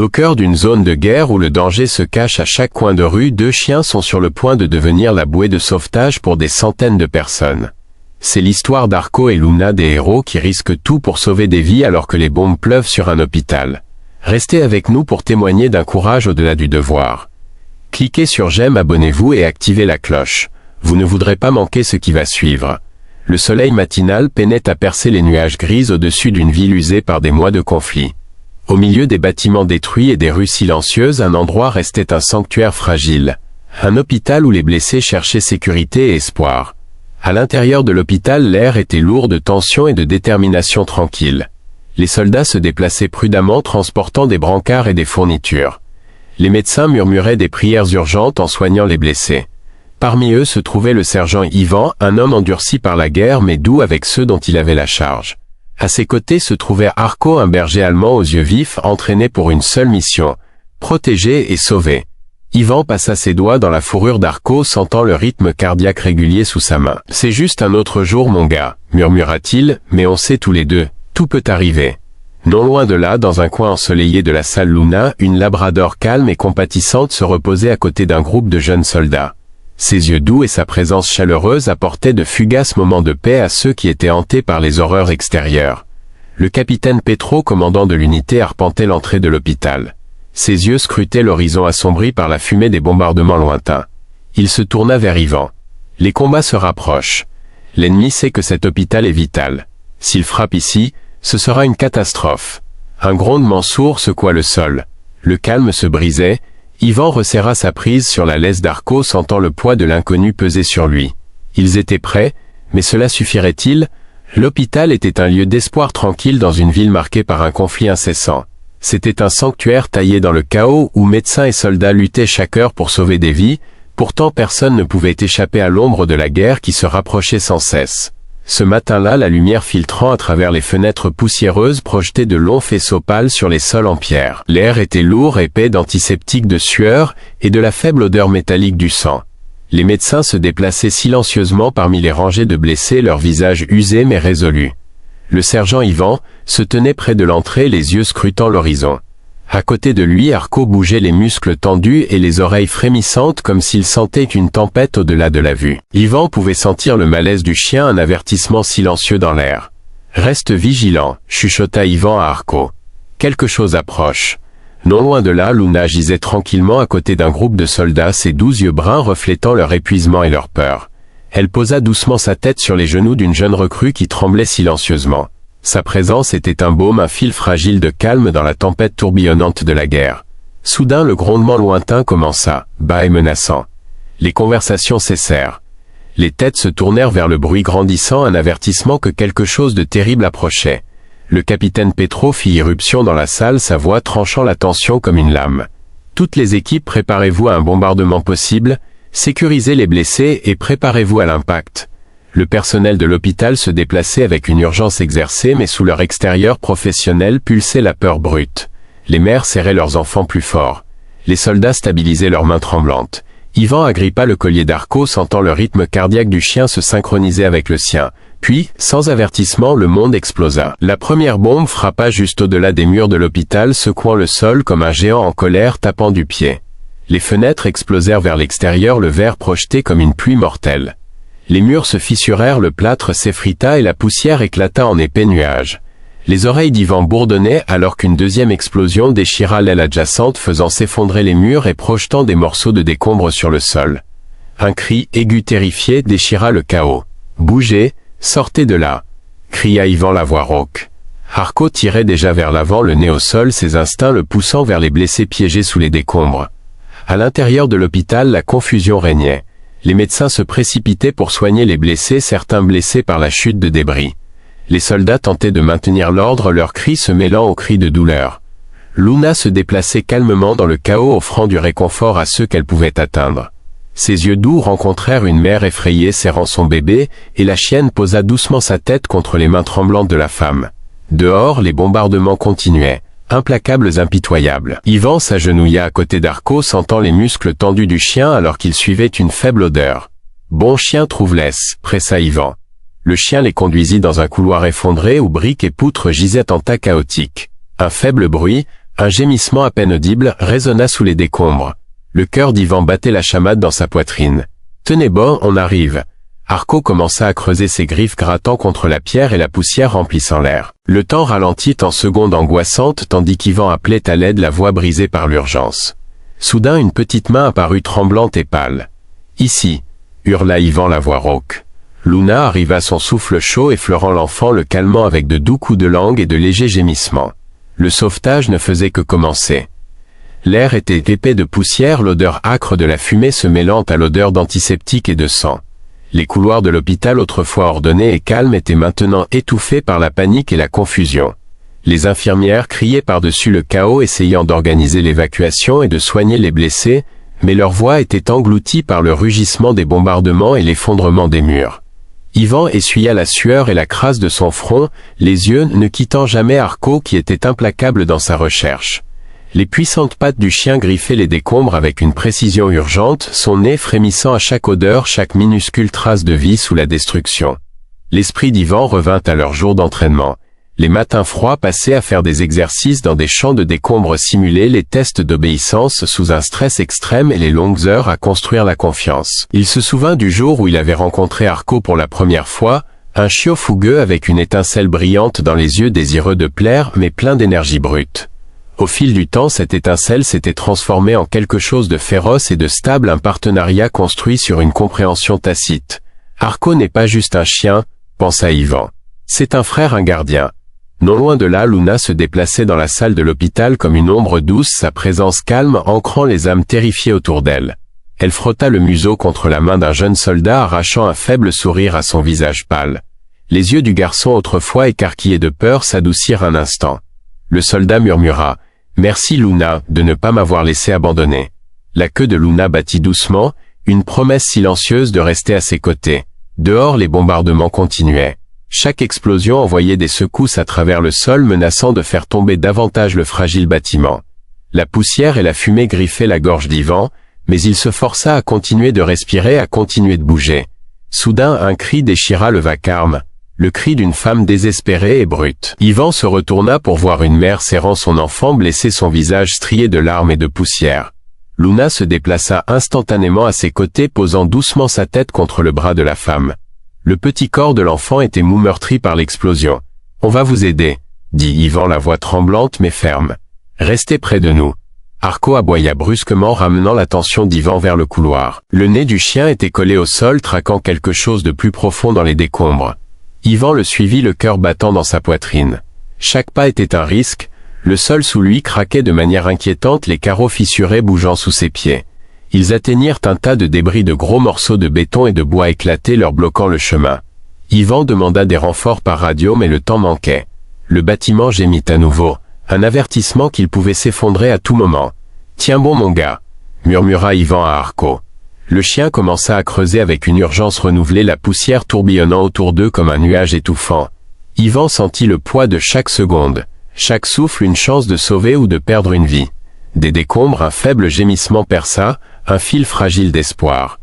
Au cœur d'une zone de guerre où le danger se cache à chaque coin de rue, deux chiens sont sur le point de devenir la bouée de sauvetage pour des centaines de personnes. C'est l'histoire d'Arko et Luna, des héros qui risquent tout pour sauver des vies alors que les bombes pleuvent sur un hôpital. Restez avec nous pour témoigner d'un courage au-delà du devoir. Cliquez sur j'aime, abonnez-vous et activez la cloche. Vous ne voudrez pas manquer ce qui va suivre. Le soleil matinal peinait à percer les nuages gris au-dessus d'une ville usée par des mois de conflit. Au milieu des bâtiments détruits et des rues silencieuses, un endroit restait un sanctuaire fragile. Un hôpital où les blessés cherchaient sécurité et espoir. À l'intérieur de l'hôpital, l'air était lourd de tension et de détermination tranquille. Les soldats se déplaçaient prudemment, transportant des brancards et des fournitures. Les médecins murmuraient des prières urgentes en soignant les blessés. Parmi eux se trouvait le sergent Ivan, un homme endurci par la guerre mais doux avec ceux dont il avait la charge. À ses côtés se trouvait Arko, un berger allemand aux yeux vifs, entraîné pour une seule mission, protéger et sauver. Ivan passa ses doigts dans la fourrure d'Arko, sentant le rythme cardiaque régulier sous sa main. « C'est juste un autre jour, mon gars », murmura-t-il, mais on sait tous les deux, tout peut arriver. Non loin de là, dans un coin ensoleillé de la salle Luna, une labrador calme et compatissante se reposait à côté d'un groupe de jeunes soldats. Ses yeux doux et sa présence chaleureuse apportaient de fugaces moments de paix à ceux qui étaient hantés par les horreurs extérieures. Le capitaine Petro, commandant de l'unité, arpentait l'entrée de l'hôpital. Ses yeux scrutaient l'horizon assombri par la fumée des bombardements lointains. Il se tourna vers Ivan. Les combats se rapprochent. L'ennemi sait que cet hôpital est vital. S'il frappe ici, ce sera une catastrophe. Un grondement sourd secoua le sol. Le calme se brisait. Ivan resserra sa prise sur la laisse d'Arko, sentant le poids de l'inconnu peser sur lui. Ils étaient prêts, mais cela suffirait-il? L'hôpital était un lieu d'espoir tranquille dans une ville marquée par un conflit incessant. C'était un sanctuaire taillé dans le chaos où médecins et soldats luttaient chaque heure pour sauver des vies, pourtant personne ne pouvait échapper à l'ombre de la guerre qui se rapprochait sans cesse. Ce matin-là, la lumière filtrant à travers les fenêtres poussiéreuses projetait de longs faisceaux pâles sur les sols en pierre. L'air était lourd, épais d'antiseptiques, de sueur et de la faible odeur métallique du sang. Les médecins se déplaçaient silencieusement parmi les rangées de blessés, leurs visages usés mais résolus. Le sergent Ivan se tenait près de l'entrée, les yeux scrutant l'horizon. À côté de lui, Arko bougeait les muscles tendus et les oreilles frémissantes comme s'il sentait une tempête au-delà de la vue. Ivan pouvait sentir le malaise du chien, un avertissement silencieux dans l'air. « Reste vigilant », chuchota Ivan à Arko. Quelque chose approche. Non loin de là, Luna gisait tranquillement à côté d'un groupe de soldats, ses doux yeux bruns reflétant leur épuisement et leur peur. Elle posa doucement sa tête sur les genoux d'une jeune recrue qui tremblait silencieusement. Sa présence était un baume, un fil fragile de calme dans la tempête tourbillonnante de la guerre. Soudain, le grondement lointain commença, bas et menaçant. Les conversations cessèrent. Les têtes se tournèrent vers le bruit grandissant, un avertissement que quelque chose de terrible approchait. Le capitaine Petro fit irruption dans la salle, sa voix tranchant la tension comme une lame. « Toutes les équipes, préparez-vous à un bombardement possible, sécurisez les blessés et préparez-vous à l'impact. » Le personnel de l'hôpital se déplaçait avec une urgence exercée, mais sous leur extérieur professionnel pulsait la peur brute. Les mères serraient leurs enfants plus fort. Les soldats stabilisaient leurs mains tremblantes. Ivan agrippa le collier d'Arko, sentant le rythme cardiaque du chien se synchroniser avec le sien. Puis, sans avertissement, le monde explosa. La première bombe frappa juste au-delà des murs de l'hôpital, secouant le sol comme un géant en colère tapant du pied. Les fenêtres explosèrent vers l'extérieur, le verre projeté comme une pluie mortelle. Les murs se fissurèrent, le plâtre s'effrita et la poussière éclata en épais nuages. Les oreilles d'Ivan bourdonnaient alors qu'une deuxième explosion déchira l'aile adjacente, faisant s'effondrer les murs et projetant des morceaux de décombres sur le sol. Un cri aigu terrifié déchira le chaos. « Bougez, sortez de là !» cria Ivan, la voix rauque. Arko tirait déjà vers l'avant, le nez au sol, ses instincts le poussant vers les blessés piégés sous les décombres. À l'intérieur de l'hôpital, la confusion régnait. Les médecins se précipitaient pour soigner les blessés, certains blessés par la chute de débris. Les soldats tentaient de maintenir l'ordre, leurs cris se mêlant aux cris de douleur. Luna se déplaçait calmement dans le chaos, offrant du réconfort à ceux qu'elle pouvait atteindre. Ses yeux doux rencontrèrent une mère effrayée serrant son bébé, et la chienne posa doucement sa tête contre les mains tremblantes de la femme. Dehors, les bombardements continuaient. Implacables, impitoyables. Ivan s'agenouilla à côté d'Arko, sentant les muscles tendus du chien alors qu'il suivait une faible odeur. « Bon chien, trouve-laisse », pressa Ivan. Le chien les conduisit dans un couloir effondré où briques et poutres gisaient en tas chaotiques. Un faible bruit, Un gémissement à peine audible résonna sous les décombres. Le cœur d'Ivan battait la chamade dans sa poitrine. « Tenez bon, on arrive !» Arko commença à creuser ses griffes grattant contre la pierre et la poussière remplissant l'air. Le temps ralentit en secondes angoissantes tandis qu'Ivan appelait à l'aide, la voix brisée par l'urgence. Soudain une petite main apparut tremblante et pâle. « Ici !» hurla Ivan, la voix rauque. Luna arriva, son souffle chaud effleurant l'enfant, le calmant avec de doux coups de langue et de légers gémissements. Le sauvetage ne faisait que commencer. L'air était épais de poussière, l'odeur âcre de la fumée se mêlant à l'odeur d'antiseptique et de sang. Les couloirs de l'hôpital, autrefois ordonnés et calmes, étaient maintenant étouffés par la panique et la confusion. Les infirmières criaient par-dessus le chaos, essayant d'organiser l'évacuation et de soigner les blessés, mais leur voix était engloutie par le rugissement des bombardements et l'effondrement des murs. Ivan essuya la sueur et la crasse de son front, les yeux ne quittant jamais Arko qui était implacable dans sa recherche. Les puissantes pattes du chien griffaient les décombres avec une précision urgente, son nez frémissant à chaque odeur, chaque minuscule trace de vie sous la destruction. L'esprit d'Ivan revint à leur jour d'entraînement. Les matins froids passés à faire des exercices dans des champs de décombres simulés, les tests d'obéissance sous un stress extrême et les longues heures à construire la confiance. Il se souvint du jour où il avait rencontré Arko pour la première fois, un chiot fougueux avec une étincelle brillante dans les yeux, désireux de plaire mais plein d'énergie brute. Au fil du temps, cette étincelle s'était transformée en quelque chose de féroce et de stable, un partenariat construit sur une compréhension tacite. Arko n'est pas juste un chien, pensa Ivan. C'est un frère, un gardien. Non loin de là, Luna se déplaçait dans la salle de l'hôpital comme une ombre douce, sa présence calme ancrant les âmes terrifiées autour d'elle. Elle frotta le museau contre la main d'un jeune soldat, arrachant un faible sourire à son visage pâle. Les yeux du garçon, autrefois écarquillés de peur, s'adoucirent un instant. Le soldat murmura « Merci Luna, de ne pas m'avoir laissé abandonner. » La queue de Luna battit doucement, une promesse silencieuse de rester à ses côtés. Dehors, les bombardements continuaient. Chaque explosion envoyait des secousses à travers le sol, menaçant de faire tomber davantage le fragile bâtiment. La poussière et la fumée griffaient la gorge d'Ivan, mais il se força à continuer de respirer, à continuer de bouger. Soudain, un cri déchira le vacarme. Le cri d'une femme désespérée et brute. Ivan se retourna pour voir une mère serrant son enfant blessé, son visage strié de larmes et de poussière. Luna se déplaça instantanément à ses côtés, posant doucement sa tête contre le bras de la femme. Le petit corps de l'enfant était mou, meurtri par l'explosion. « On va vous aider », dit Ivan, la voix tremblante mais ferme. « Restez près de nous. » Arko aboya brusquement, ramenant l'attention d'Ivan vers le couloir. Le nez du chien était collé au sol, traquant quelque chose de plus profond dans les décombres. Ivan le suivit, le cœur battant dans sa poitrine. Chaque pas était un risque, le sol sous lui craquait de manière inquiétante, les carreaux fissurés bougeant sous ses pieds. Ils atteignirent un tas de débris, de gros morceaux de béton et de bois éclatés, leur bloquant le chemin. Ivan demanda des renforts par radio, mais le temps manquait. Le bâtiment gémit à nouveau, un avertissement qu'il pouvait s'effondrer à tout moment. « Tiens bon mon gars !» murmura Ivan à Arko. Le chien commença à creuser avec une urgence renouvelée, la poussière tourbillonnant autour d'eux comme un nuage étouffant. Ivan sentit le poids de chaque seconde, chaque souffle une chance de sauver ou de perdre une vie. Des décombres, un faible gémissement perça, un fil fragile d'espoir.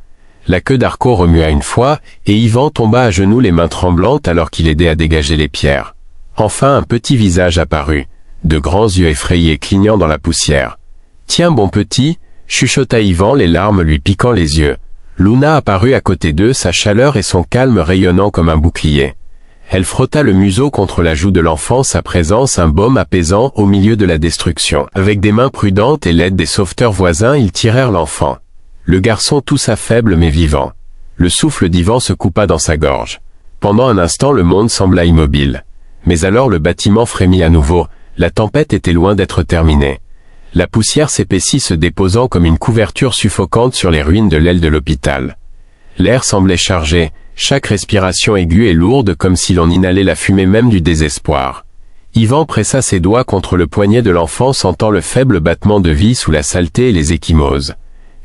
La queue d'Arko remua une fois, et Ivan tomba à genoux, les mains tremblantes alors qu'il aidait à dégager les pierres. Enfin un petit visage apparut, de grands yeux effrayés clignant dans la poussière. « Tiens bon petit !» chuchota Ivan, les larmes lui piquant les yeux. Luna apparut à côté d'eux, sa chaleur et son calme rayonnant comme un bouclier. Elle frotta le museau contre la joue de l'enfant, sa présence un baume apaisant au milieu de la destruction. Avec des mains prudentes et l'aide des sauveteurs voisins, ils tirèrent l'enfant. Le garçon toussa faible mais vivant. Le souffle d'Ivan se coupa dans sa gorge. Pendant un instant, le monde sembla immobile. Mais alors le bâtiment frémit à nouveau, la tempête était loin d'être terminée. La poussière s'épaissit, se déposant comme une couverture suffocante sur les ruines de l'aile de l'hôpital. L'air semblait chargé, chaque respiration aiguë et lourde, comme si l'on inhalait la fumée même du désespoir. Ivan pressa ses doigts contre le poignet de l'enfant, sentant le faible battement de vie sous la saleté et les ecchymoses.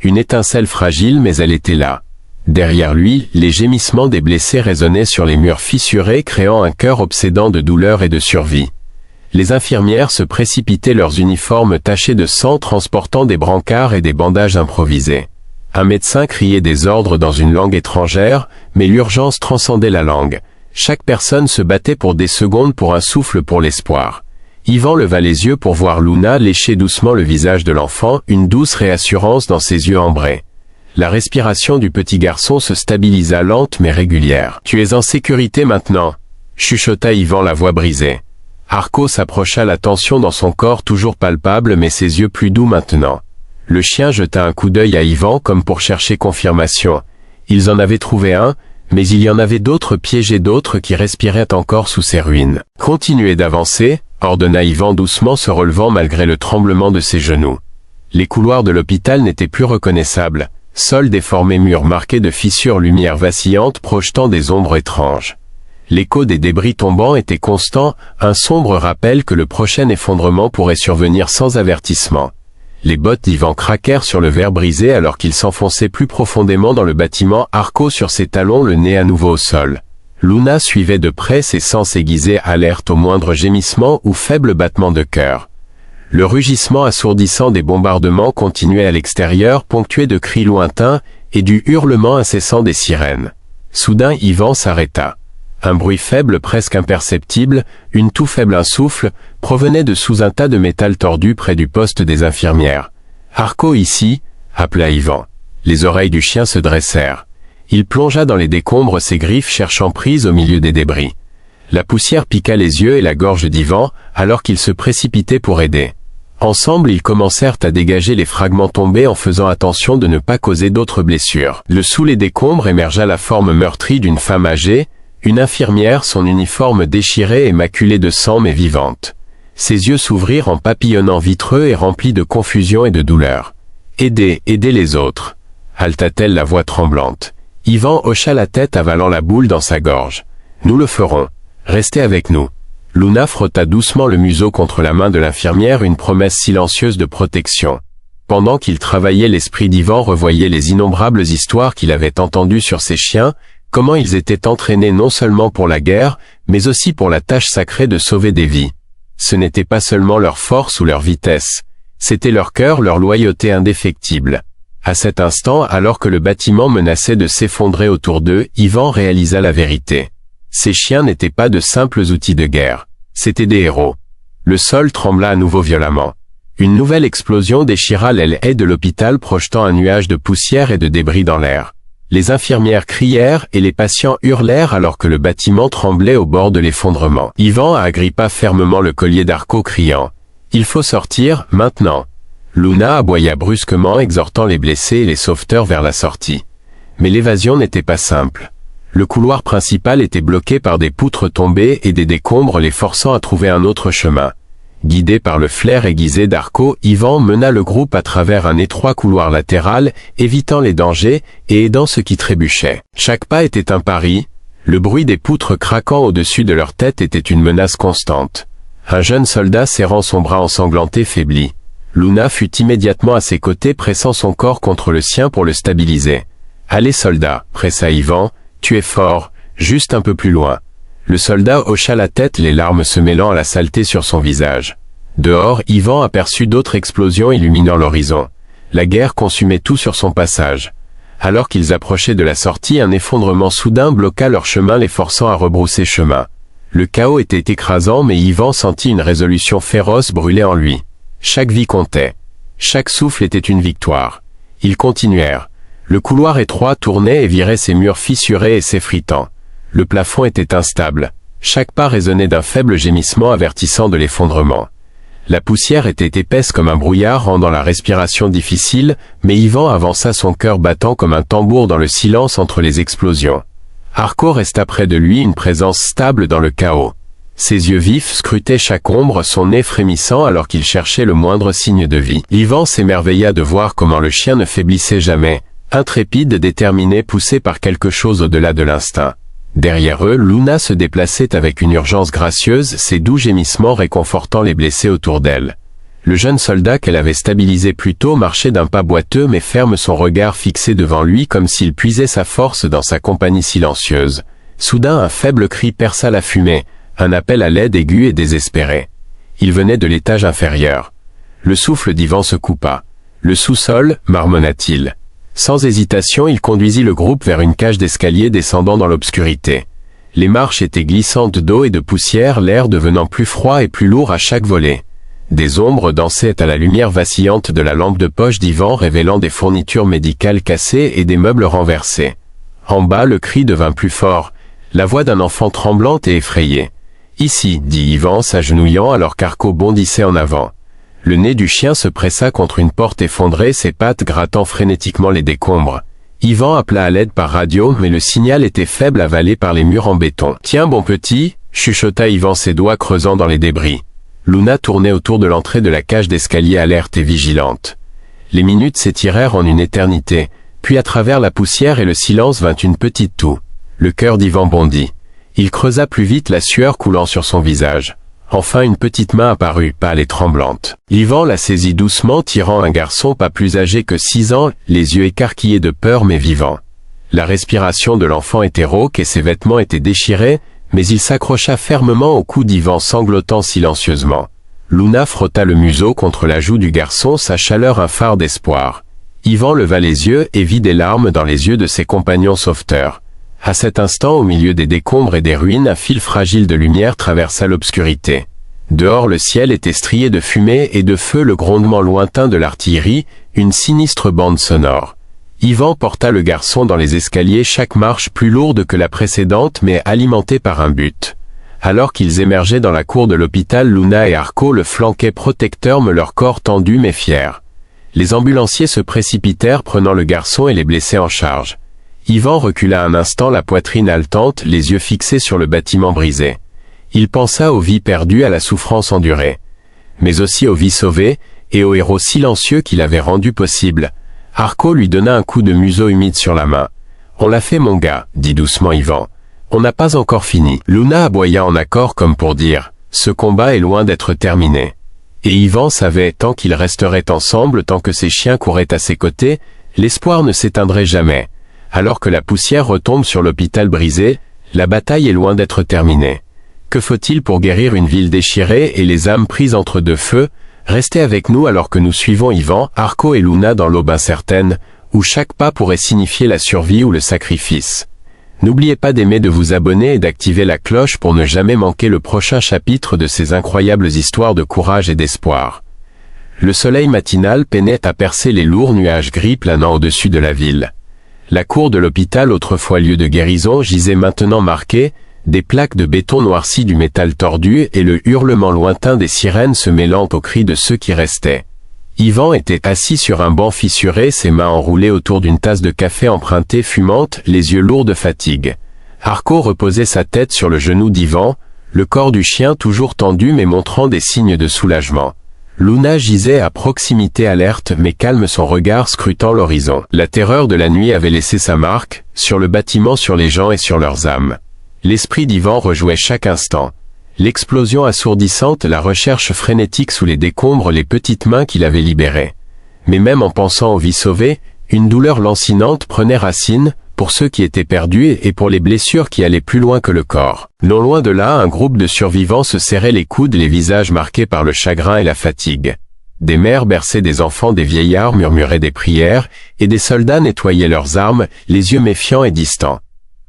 Une étincelle fragile, mais elle était là. Derrière lui, les gémissements des blessés résonnaient sur les murs fissurés, créant un cœur obsédant de douleur et de survie. Les infirmières se précipitaient, leurs uniformes tachés de sang, transportant des brancards et des bandages improvisés. Un médecin criait des ordres dans une langue étrangère, mais l'urgence transcendait la langue. Chaque personne se battait pour des secondes, pour un souffle, pour l'espoir. Yvan leva les yeux pour voir Luna lécher doucement le visage de l'enfant, une douce réassurance dans ses yeux ambrés. La respiration du petit garçon se stabilisa lente mais régulière. « Tu es en sécurité maintenant » chuchota Yvan la voix brisée. Arko s'approcha, la tension dans son corps toujours palpable mais ses yeux plus doux maintenant. Le chien jeta un coup d'œil à Yvan comme pour chercher confirmation. Ils en avaient trouvé un, mais il y en avait d'autres piégés, d'autres qui respiraient encore sous ces ruines. « Continuez d'avancer » ordonna Yvan doucement, se relevant malgré le tremblement de ses genoux. Les couloirs de l'hôpital n'étaient plus reconnaissables, sol déformé, murs marqués de fissures, lumière vacillante projetant des ombres étranges. L'écho des débris tombants était constant, un sombre rappel que le prochain effondrement pourrait survenir sans avertissement. Les bottes d'Yvan craquèrent sur le verre brisé alors qu'il s'enfonçait plus profondément dans le bâtiment, Arko sur ses talons, le nez à nouveau au sol. Luna suivait de près, ses sens aiguisés, alerte au moindre gémissement ou faible battement de cœur. Le rugissement assourdissant des bombardements continuait à l'extérieur, ponctué de cris lointains et du hurlement incessant des sirènes. Soudain, Yvan s'arrêta. Un bruit faible, presque imperceptible, une tout faible, un souffle, provenait de sous un tas de métal tordu près du poste des infirmières. « Arko ici » appela Yvan. Les oreilles du chien se dressèrent. Il plongea dans les décombres, ses griffes cherchant prise au milieu des débris. La poussière piqua les yeux et la gorge d'Yvan, alors qu'il se précipitait pour aider. Ensemble, ils commencèrent à dégager les fragments tombés en faisant attention de ne pas causer d'autres blessures. Sous les décombres émergea la forme meurtrie d'une femme âgée, une infirmière, son uniforme déchiré et maculé de sang mais vivante. Ses yeux s'ouvrirent en papillonnant vitreux et remplis de confusion et de douleur. « Aidez les autres » haleta-t-elle, la voix tremblante. Yvan hocha la tête, avalant la boule dans sa gorge. « Nous le ferons. Restez avec nous. » Luna frotta doucement le museau contre la main de l'infirmière, une promesse silencieuse de protection. Pendant qu'il travaillait, l'esprit d'Yvan revoyait les innombrables histoires qu'il avait entendues sur ces chiens, comment ils étaient entraînés non seulement pour la guerre, mais aussi pour la tâche sacrée de sauver des vies. Ce n'était pas seulement leur force ou leur vitesse, c'était leur cœur, leur loyauté indéfectible. À cet instant, alors que le bâtiment menaçait de s'effondrer autour d'eux, Yvan réalisa la vérité. Ces chiens n'étaient pas de simples outils de guerre, c'étaient des héros. Le sol trembla à nouveau violemment. Une nouvelle explosion déchira les haies de l'hôpital, projetant un nuage de poussière et de débris dans l'air. Les infirmières crièrent et les patients hurlèrent alors que le bâtiment tremblait au bord de l'effondrement. Yvan agrippa fermement le collier d'Arko, criant « Il faut sortir, maintenant !» Luna aboya brusquement, exhortant les blessés et les sauveteurs vers la sortie. Mais l'évasion n'était pas simple. Le couloir principal était bloqué par des poutres tombées et des décombres, les forçant à trouver un autre chemin. Guidé par le flair aiguisé d'Arko, Yvan mena le groupe à travers un étroit couloir latéral, évitant les dangers et aidant ceux qui trébuchaient. Chaque pas était un pari, le bruit des poutres craquant au-dessus de leur tête était une menace constante. Un jeune soldat serrant son bras ensanglanté faiblit. Luna fut immédiatement à ses côtés, pressant son corps contre le sien pour le stabiliser. « Allez soldat » pressa Yvan, « tu es fort, juste un peu plus loin. » Le soldat hocha la tête, les larmes se mêlant à la saleté sur son visage. Dehors, Yvan aperçut d'autres explosions illuminant l'horizon. La guerre consumait tout sur son passage. Alors qu'ils approchaient de la sortie, un effondrement soudain bloqua leur chemin, les forçant à rebrousser chemin. Le chaos était écrasant, mais Yvan sentit une résolution féroce brûler en lui. Chaque vie comptait. Chaque souffle était une victoire. Ils continuèrent. Le couloir étroit tournait et virait ses murs fissurés et s'effritant. Le plafond était instable. Chaque pas résonnait d'un faible gémissement avertissant de l'effondrement. La poussière était épaisse comme un brouillard, rendant la respiration difficile, mais Yvan avança, son cœur battant comme un tambour dans le silence entre les explosions. Arko resta près de lui, une présence stable dans le chaos. Ses yeux vifs scrutaient chaque ombre, son nez frémissant alors qu'il cherchait le moindre signe de vie. Yvan s'émerveilla de voir comment le chien ne faiblissait jamais, intrépide, déterminé, poussé par quelque chose au-delà de l'instinct. Derrière eux, Luna se déplaçait avec une urgence gracieuse, ses doux gémissements réconfortant les blessés autour d'elle. Le jeune soldat qu'elle avait stabilisé plus tôt marchait d'un pas boiteux mais ferme, son regard fixé devant lui comme s'il puisait sa force dans sa compagnie silencieuse. Soudain, un faible cri perça la fumée, un appel à l'aide aigu et désespéré. Il venait de l'étage inférieur. Le souffle d'Yvan se coupa. « Le sous-sol » marmonna-t-il. Sans hésitation, il conduisit le groupe vers une cage d'escalier descendant dans l'obscurité. Les marches étaient glissantes d'eau et de poussière, l'air devenant plus froid et plus lourd à chaque volée. Des ombres dansaient à la lumière vacillante de la lampe de poche d'Yvan, révélant des fournitures médicales cassées et des meubles renversés. En bas, le cri devint plus fort, la voix d'un enfant tremblante et effrayée. « Ici », dit Yvan, s'agenouillant alors qu'Arko bondissait en avant. Le nez du chien se pressa contre une porte effondrée, ses pattes grattant frénétiquement les décombres. Yvan appela à l'aide par radio, mais le signal était faible, avalé par les murs en béton. « Tiens, bon petit », chuchota Yvan, ses doigts creusant dans les débris. Luna tournait autour de l'entrée de la cage d'escalier, alerte et vigilante. Les minutes s'étirèrent en une éternité, puis à travers la poussière et le silence vint une petite toux. Le cœur d'Yvan bondit. Il creusa plus vite, la sueur coulant sur son visage. Enfin une petite main apparut, pâle et tremblante. Yvan la saisit doucement, tirant un garçon pas plus âgé que 6 ans, les yeux écarquillés de peur mais vivants. La respiration de l'enfant était rauque et ses vêtements étaient déchirés, mais il s'accrocha fermement au cou d'Yvan, sanglotant silencieusement. Luna frotta le museau contre la joue du garçon, sa chaleur un phare d'espoir. Yvan leva les yeux et vit des larmes dans les yeux de ses compagnons sauveteurs. À cet instant, au milieu des décombres et des ruines, un fil fragile de lumière traversa l'obscurité. Dehors, le ciel était strié de fumée et de feu, le grondement lointain de l'artillerie, une sinistre bande sonore. Yvan porta le garçon dans les escaliers, chaque marche plus lourde que la précédente mais alimentée par un but. Alors qu'ils émergeaient dans la cour de l'hôpital, Luna et Arko le flanquaient protecteurs, leur corps tendus mais fiers. Les ambulanciers se précipitèrent, prenant le garçon et les blessés en charge. Yvan recula un instant, la poitrine haletante, les yeux fixés sur le bâtiment brisé. Il pensa aux vies perdues, à la souffrance endurée, mais aussi aux vies sauvées et aux héros silencieux qu'il avait rendus possibles. Arko lui donna un coup de museau humide sur la main. « On l'a fait, mon gars », dit doucement Yvan. « On n'a pas encore fini. » Luna aboya en accord, comme pour dire « Ce combat est loin d'être terminé ». Et Yvan savait, tant qu'ils resteraient ensemble, tant que ses chiens couraient à ses côtés, l'espoir ne s'éteindrait jamais. Alors que la poussière retombe sur l'hôpital brisé, la bataille est loin d'être terminée. Que faut-il pour guérir une ville déchirée et les âmes prises entre deux feux? Restez avec nous alors que nous suivons Yvan, Arko et Luna dans l'aube incertaine, où chaque pas pourrait signifier la survie ou le sacrifice. N'oubliez pas d'aimer, de vous abonner et d'activer la cloche pour ne jamais manquer le prochain chapitre de ces incroyables histoires de courage et d'espoir. Le soleil matinal peinait à percer les lourds nuages gris planant au-dessus de la ville. La cour de l'hôpital, autrefois lieu de guérison, gisait maintenant marquée, des plaques de béton noircies du métal tordu et le hurlement lointain des sirènes se mêlant aux cris de ceux qui restaient. Yvan était assis sur un banc fissuré, ses mains enroulées autour d'une tasse de café empruntée fumante, les yeux lourds de fatigue. Arko reposait sa tête sur le genou d'Yvan, le corps du chien toujours tendu mais montrant des signes de soulagement. Luna gisait à proximité, alerte mais calme, son regard scrutant l'horizon. La terreur de la nuit avait laissé sa marque, sur le bâtiment, sur les gens et sur leurs âmes. L'esprit d'Yvan rejouait chaque instant. L'explosion assourdissante, la recherche frénétique sous les décombres, les petites mains qu'il avait libérées. Mais même en pensant aux vies sauvées, une douleur lancinante prenait racine, pour ceux qui étaient perdus et pour les blessures qui allaient plus loin que le corps. Non loin de là, un groupe de survivants se serrait les coudes, les visages marqués par le chagrin et la fatigue. Des mères berçaient des enfants, des vieillards murmuraient des prières, et des soldats nettoyaient leurs armes, les yeux méfiants et distants.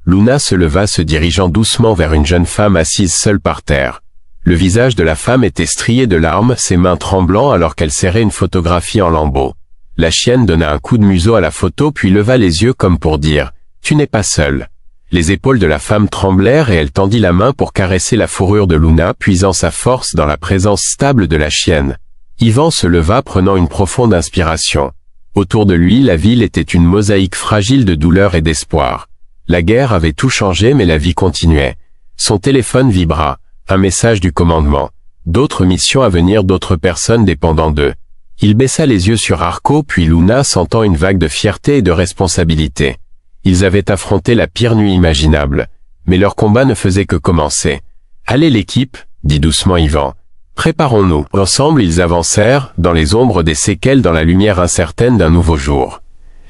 Luna se leva, se dirigeant doucement vers une jeune femme assise seule par terre. Le visage de la femme était strié de larmes, ses mains tremblant alors qu'elle serrait une photographie en lambeaux. La chienne donna un coup de museau à la photo puis leva les yeux comme pour dire « Tu n'es pas seule ». Les épaules de la femme tremblèrent et elle tendit la main pour caresser la fourrure de Luna, puisant sa force dans la présence stable de la chienne. Yvan se leva, prenant une profonde inspiration. Autour de lui, la ville était une mosaïque fragile de douleur et d'espoir. La guerre avait tout changé mais la vie continuait. Son téléphone vibra, un message du commandement. D'autres missions à venir, d'autres personnes dépendant d'eux. Il baissa les yeux sur Arko puis Luna, sentant une vague de fierté et de responsabilité. Ils avaient affronté la pire nuit imaginable, mais leur combat ne faisait que commencer. « Allez l'équipe » dit doucement Yvan. « Préparons-nous. » Ensemble ils avancèrent, dans les ombres des séquelles, dans la lumière incertaine d'un nouveau jour.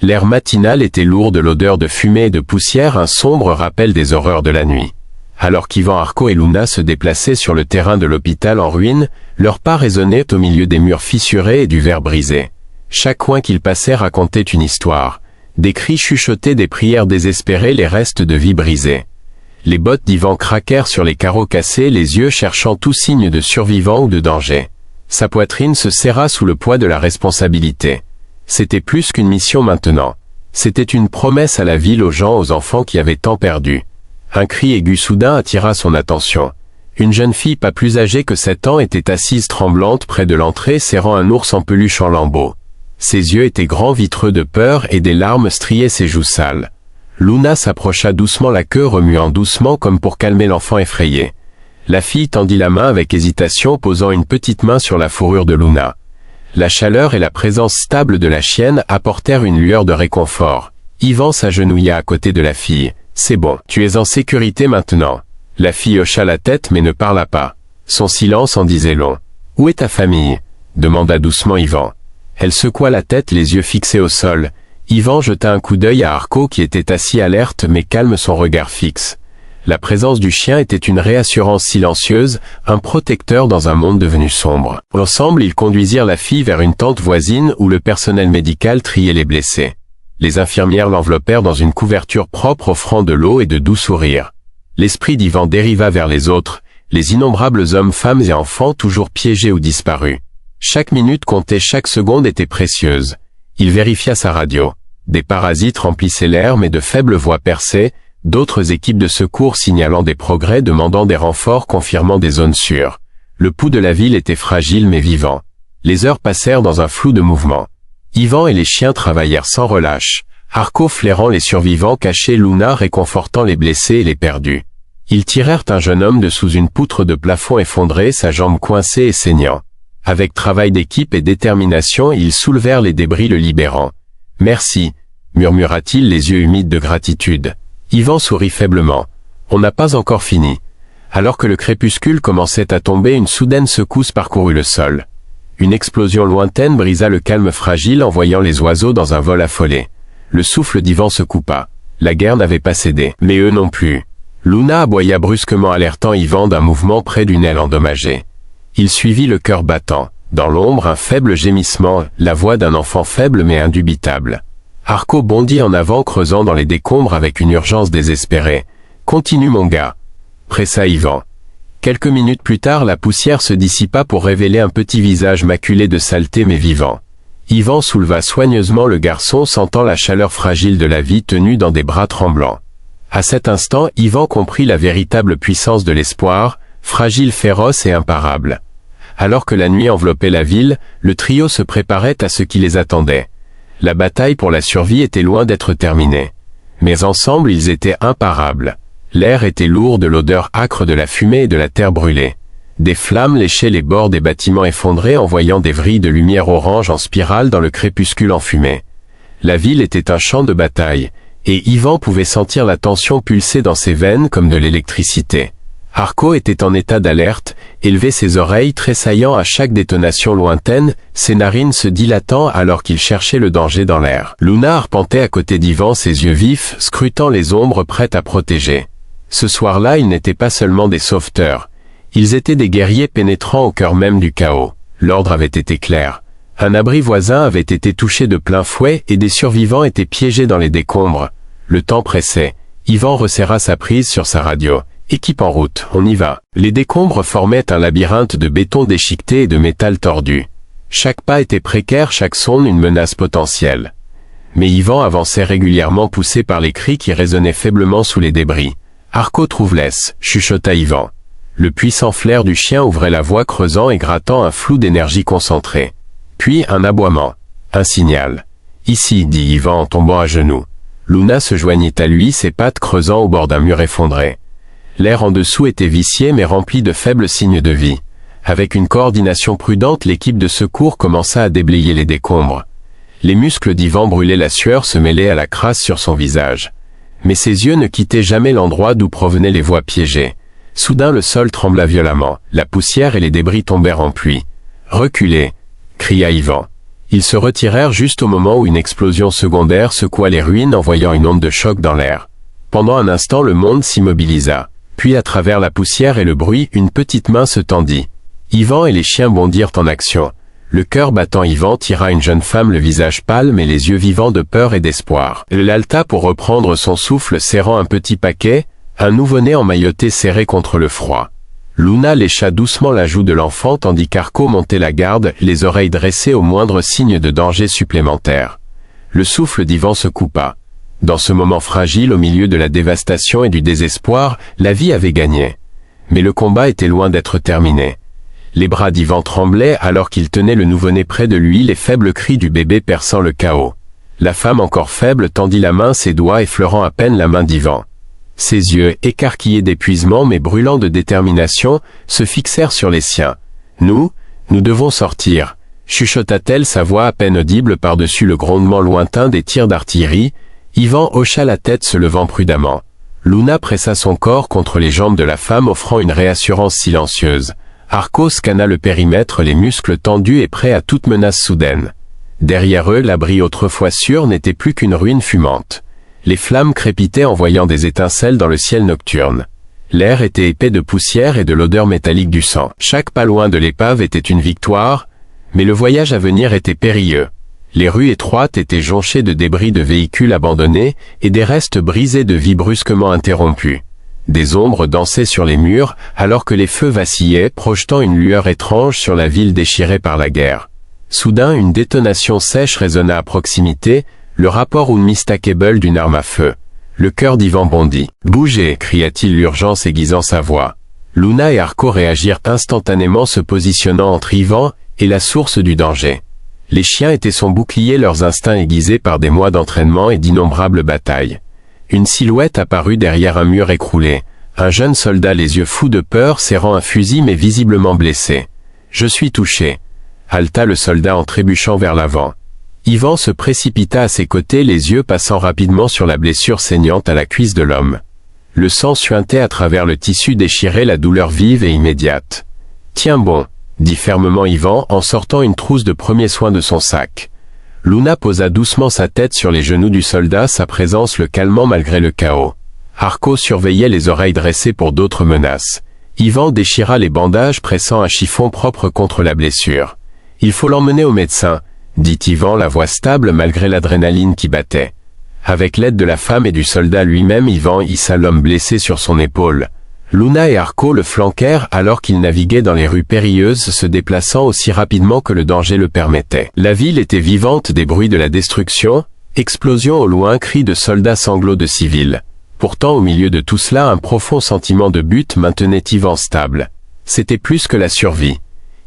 L'air matinal était lourd de l'odeur de fumée et de poussière, un sombre rappel des horreurs de la nuit. Alors qu'Yvan, Arko et Luna se déplaçaient sur le terrain de l'hôpital en ruine, leurs pas résonnaient au milieu des murs fissurés et du verre brisé. Chaque coin qu'ils passaient racontait une histoire. Des cris chuchotés, des prières désespérées, les restes de vie brisées. Les bottes d'Ivan craquèrent sur les carreaux cassés, les yeux cherchant tout signe de survivant ou de danger. Sa poitrine se serra sous le poids de la responsabilité. C'était plus qu'une mission maintenant. C'était une promesse à la ville, aux gens, aux enfants qui avaient tant perdu. Un cri aigu soudain attira son attention. Une jeune fille pas plus âgée que 7 ans était assise tremblante près de l'entrée, serrant un ours en peluche en lambeaux. Ses yeux étaient grands, vitreux de peur, et des larmes striaient ses joues sales. Luna s'approcha doucement, la queue remuant doucement comme pour calmer l'enfant effrayé. La fille tendit la main avec hésitation, posant une petite main sur la fourrure de Luna. La chaleur et la présence stable de la chienne apportèrent une lueur de réconfort. Ivan s'agenouilla à côté de la fille. « C'est bon, tu es en sécurité maintenant. » La fille hocha la tête mais ne parla pas. Son silence en disait long. « Où est ta famille ?» demanda doucement Ivan. Elle secoua la tête, les yeux fixés au sol. Ivan jeta un coup d'œil à Arko qui était assis alerte mais calme, son regard fixe. La présence du chien était une réassurance silencieuse, un protecteur dans un monde devenu sombre. Ensemble, ils conduisirent la fille vers une tente voisine où le personnel médical triait les blessés. Les infirmières l'enveloppèrent dans une couverture propre, offrant de l'eau et de doux sourires. L'esprit d'Ivan dériva vers les autres, les innombrables hommes, femmes et enfants toujours piégés ou disparus. Chaque minute comptait, chaque seconde était précieuse. Il vérifia sa radio. Des parasites remplissaient l'air mais de faibles voix perçaient, d'autres équipes de secours signalant des progrès, demandant des renforts, confirmant des zones sûres. Le pouls de la ville était fragile mais vivant. Les heures passèrent dans un flou de mouvements. Ivan et les chiens travaillèrent sans relâche. Arko flairant les survivants cachés, Luna réconfortant les blessés et les perdus. Ils tirèrent un jeune homme de sous une poutre de plafond effondrée, sa jambe coincée et saignant. Avec travail d'équipe et détermination, ils soulevèrent les débris, le libérant. « Merci » murmura-t-il, les yeux humides de gratitude. Ivan sourit faiblement. On n'a pas encore fini. Alors que le crépuscule commençait à tomber, une soudaine secousse parcourut le sol. Une explosion lointaine brisa le calme fragile, envoyant les oiseaux dans un vol affolé. Le souffle d'Ivan se coupa. La guerre n'avait pas cédé, mais eux non plus. Luna aboya brusquement, alertant Ivan d'un mouvement près d'une aile endommagée. Il suivit, le cœur battant. Dans l'ombre, un faible gémissement, la voix d'un enfant faible mais indubitable. Arko bondit en avant, creusant dans les décombres avec une urgence désespérée. « Continue mon gars !» pressa Ivan. Quelques minutes plus tard, la poussière se dissipa pour révéler un petit visage maculé de saleté mais vivant. Ivan souleva soigneusement le garçon, sentant la chaleur fragile de la vie, tenu dans des bras tremblants. À cet instant, Ivan comprit la véritable puissance de l'espoir, fragile, féroce et imparable. Alors que la nuit enveloppait la ville, le trio se préparait à ce qui les attendait. La bataille pour la survie était loin d'être terminée. Mais ensemble, ils étaient imparables. L'air était lourd de l'odeur âcre de la fumée et de la terre brûlée. Des flammes léchaient les bords des bâtiments effondrés, envoyant des vrilles de lumière orange en spirale dans le crépuscule enfumé. La ville était un champ de bataille, et Ivan pouvait sentir la tension pulser dans ses veines comme de l'électricité. Arko était en état d'alerte, élevait ses oreilles, tressaillant à chaque détonation lointaine, ses narines se dilatant alors qu'il cherchait le danger dans l'air. Luna arpentait à côté d'Ivan, ses yeux vifs, scrutant les ombres prêtes à protéger. Ce soir-là, ils n'étaient pas seulement des sauveteurs. Ils étaient des guerriers pénétrant au cœur même du chaos. L'ordre avait été clair. Un abri voisin avait été touché de plein fouet et des survivants étaient piégés dans les décombres. Le temps pressait. Ivan resserra sa prise sur sa radio. « Équipe en route, on y va !» Les décombres formaient un labyrinthe de béton déchiqueté et de métal tordu. Chaque pas était précaire, chaque sonde une menace potentielle. Mais Ivan avançait régulièrement, poussé par les cris qui résonnaient faiblement sous les débris. « Arko trouve-laisse !» chuchota Ivan. Le puissant flair du chien ouvrait la voie, creusant et grattant un flou d'énergie concentrée. Puis un aboiement. Un signal. « Ici !» dit Ivan en tombant à genoux. Luna se joignit à lui, ses pattes creusant au bord d'un mur effondré. L'air en dessous était vicié mais rempli de faibles signes de vie. Avec une coordination prudente, l'équipe de secours commença à déblayer les décombres. Les muscles d'Ivan brûlaient, la sueur se mêlait à la crasse sur son visage. Mais ses yeux ne quittaient jamais l'endroit d'où provenaient les voix piégées. Soudain le sol trembla violemment, la poussière et les débris tombèrent en pluie. « Reculez !» cria Ivan. Ils se retirèrent juste au moment où une explosion secondaire secoua les ruines, envoyant une onde de choc dans l'air. Pendant un instant, le monde s'immobilisa. Puis à travers la poussière et le bruit, une petite main se tendit. Ivan et les chiens bondirent en action. Le cœur battant, Ivan tira une jeune femme, le visage pâle mais les yeux vivants de peur et d'espoir. Elle l'halta pour reprendre son souffle, serrant un petit paquet, Un nouveau-né emmailloté serré contre le froid. Luna lécha doucement la joue de l'enfant tandis qu'Arko montait la garde, les oreilles dressées au moindre signe de danger supplémentaire. Le souffle d'Ivan se coupa. Dans ce moment fragile au milieu de la dévastation et du désespoir, la vie avait gagné. Mais le combat était loin d'être terminé. Les bras d'Ivan tremblaient alors qu'il tenait le nouveau-né près de lui, les faibles cris du bébé perçant le chaos. La femme encore faible tendit la main, ses doigts effleurant à peine la main d'Ivan. Ses yeux, écarquillés d'épuisement mais brûlants de détermination, se fixèrent sur les siens. « Nous devons sortir », chuchota-t-elle, sa voix à peine audible par-dessus le grondement lointain des tirs d'artillerie. Ivan hocha la tête, se levant prudemment. Luna pressa son corps contre les jambes de la femme, offrant une réassurance silencieuse. Arko scanna le périmètre, les muscles tendus et prêts à toute menace soudaine. Derrière eux, l'abri autrefois sûr n'était plus qu'une ruine fumante. Les flammes crépitaient envoyant des étincelles dans le ciel nocturne. L'air était épais de poussière et de l'odeur métallique du sang. Chaque pas loin de l'épave était une victoire, mais le voyage à venir était périlleux. Les rues étroites étaient jonchées de débris de véhicules abandonnés et des restes brisés de vies brusquement interrompus. Des ombres dansaient sur les murs alors que les feux vacillaient, projetant une lueur étrange sur la ville déchirée par la guerre. Soudain, une détonation sèche résonna à proximité, le rapport unmistakable d'une arme à feu. Le cœur d'Ivan bondit. « Bougez !» cria-t-il, l'urgence aiguisant sa voix. Luna et Arko réagirent instantanément, se positionnant entre Ivan et la source du danger. Les chiens étaient son bouclier, leurs instincts aiguisés par des mois d'entraînement et d'innombrables batailles. Une silhouette apparut derrière un mur écroulé. Un jeune soldat, les yeux fous de peur, serrant un fusil mais visiblement blessé. « Je suis touché !» haleta le soldat en trébuchant vers l'avant. Ivan se précipita à ses côtés, les yeux passant rapidement sur la blessure saignante à la cuisse de l'homme. Le sang suintait à travers le tissu déchiré, la douleur vive et immédiate. « Tiens bon !» dit fermement Ivan en sortant une trousse de premiers soins de son sac. Luna posa doucement sa tête sur les genoux du soldat, sa présence le calmant malgré le chaos. Arko surveillait, les oreilles dressées pour d'autres menaces. Ivan déchira les bandages, pressant un chiffon propre contre la blessure. « Il faut l'emmener au médecin », dit Ivan, la voix stable malgré l'adrénaline qui battait. Avec l'aide de la femme et du soldat lui-même, Ivan hissa l'homme blessé sur son épaule. Luna et Arko le flanquèrent alors qu'il naviguait dans les rues périlleuses, se déplaçant aussi rapidement que le danger le permettait. La ville était vivante des bruits de la destruction, explosions au loin, cris de soldats, sanglots de civils. Pourtant, au milieu de tout cela, un profond sentiment de but maintenait Ivan stable. C'était plus que la survie.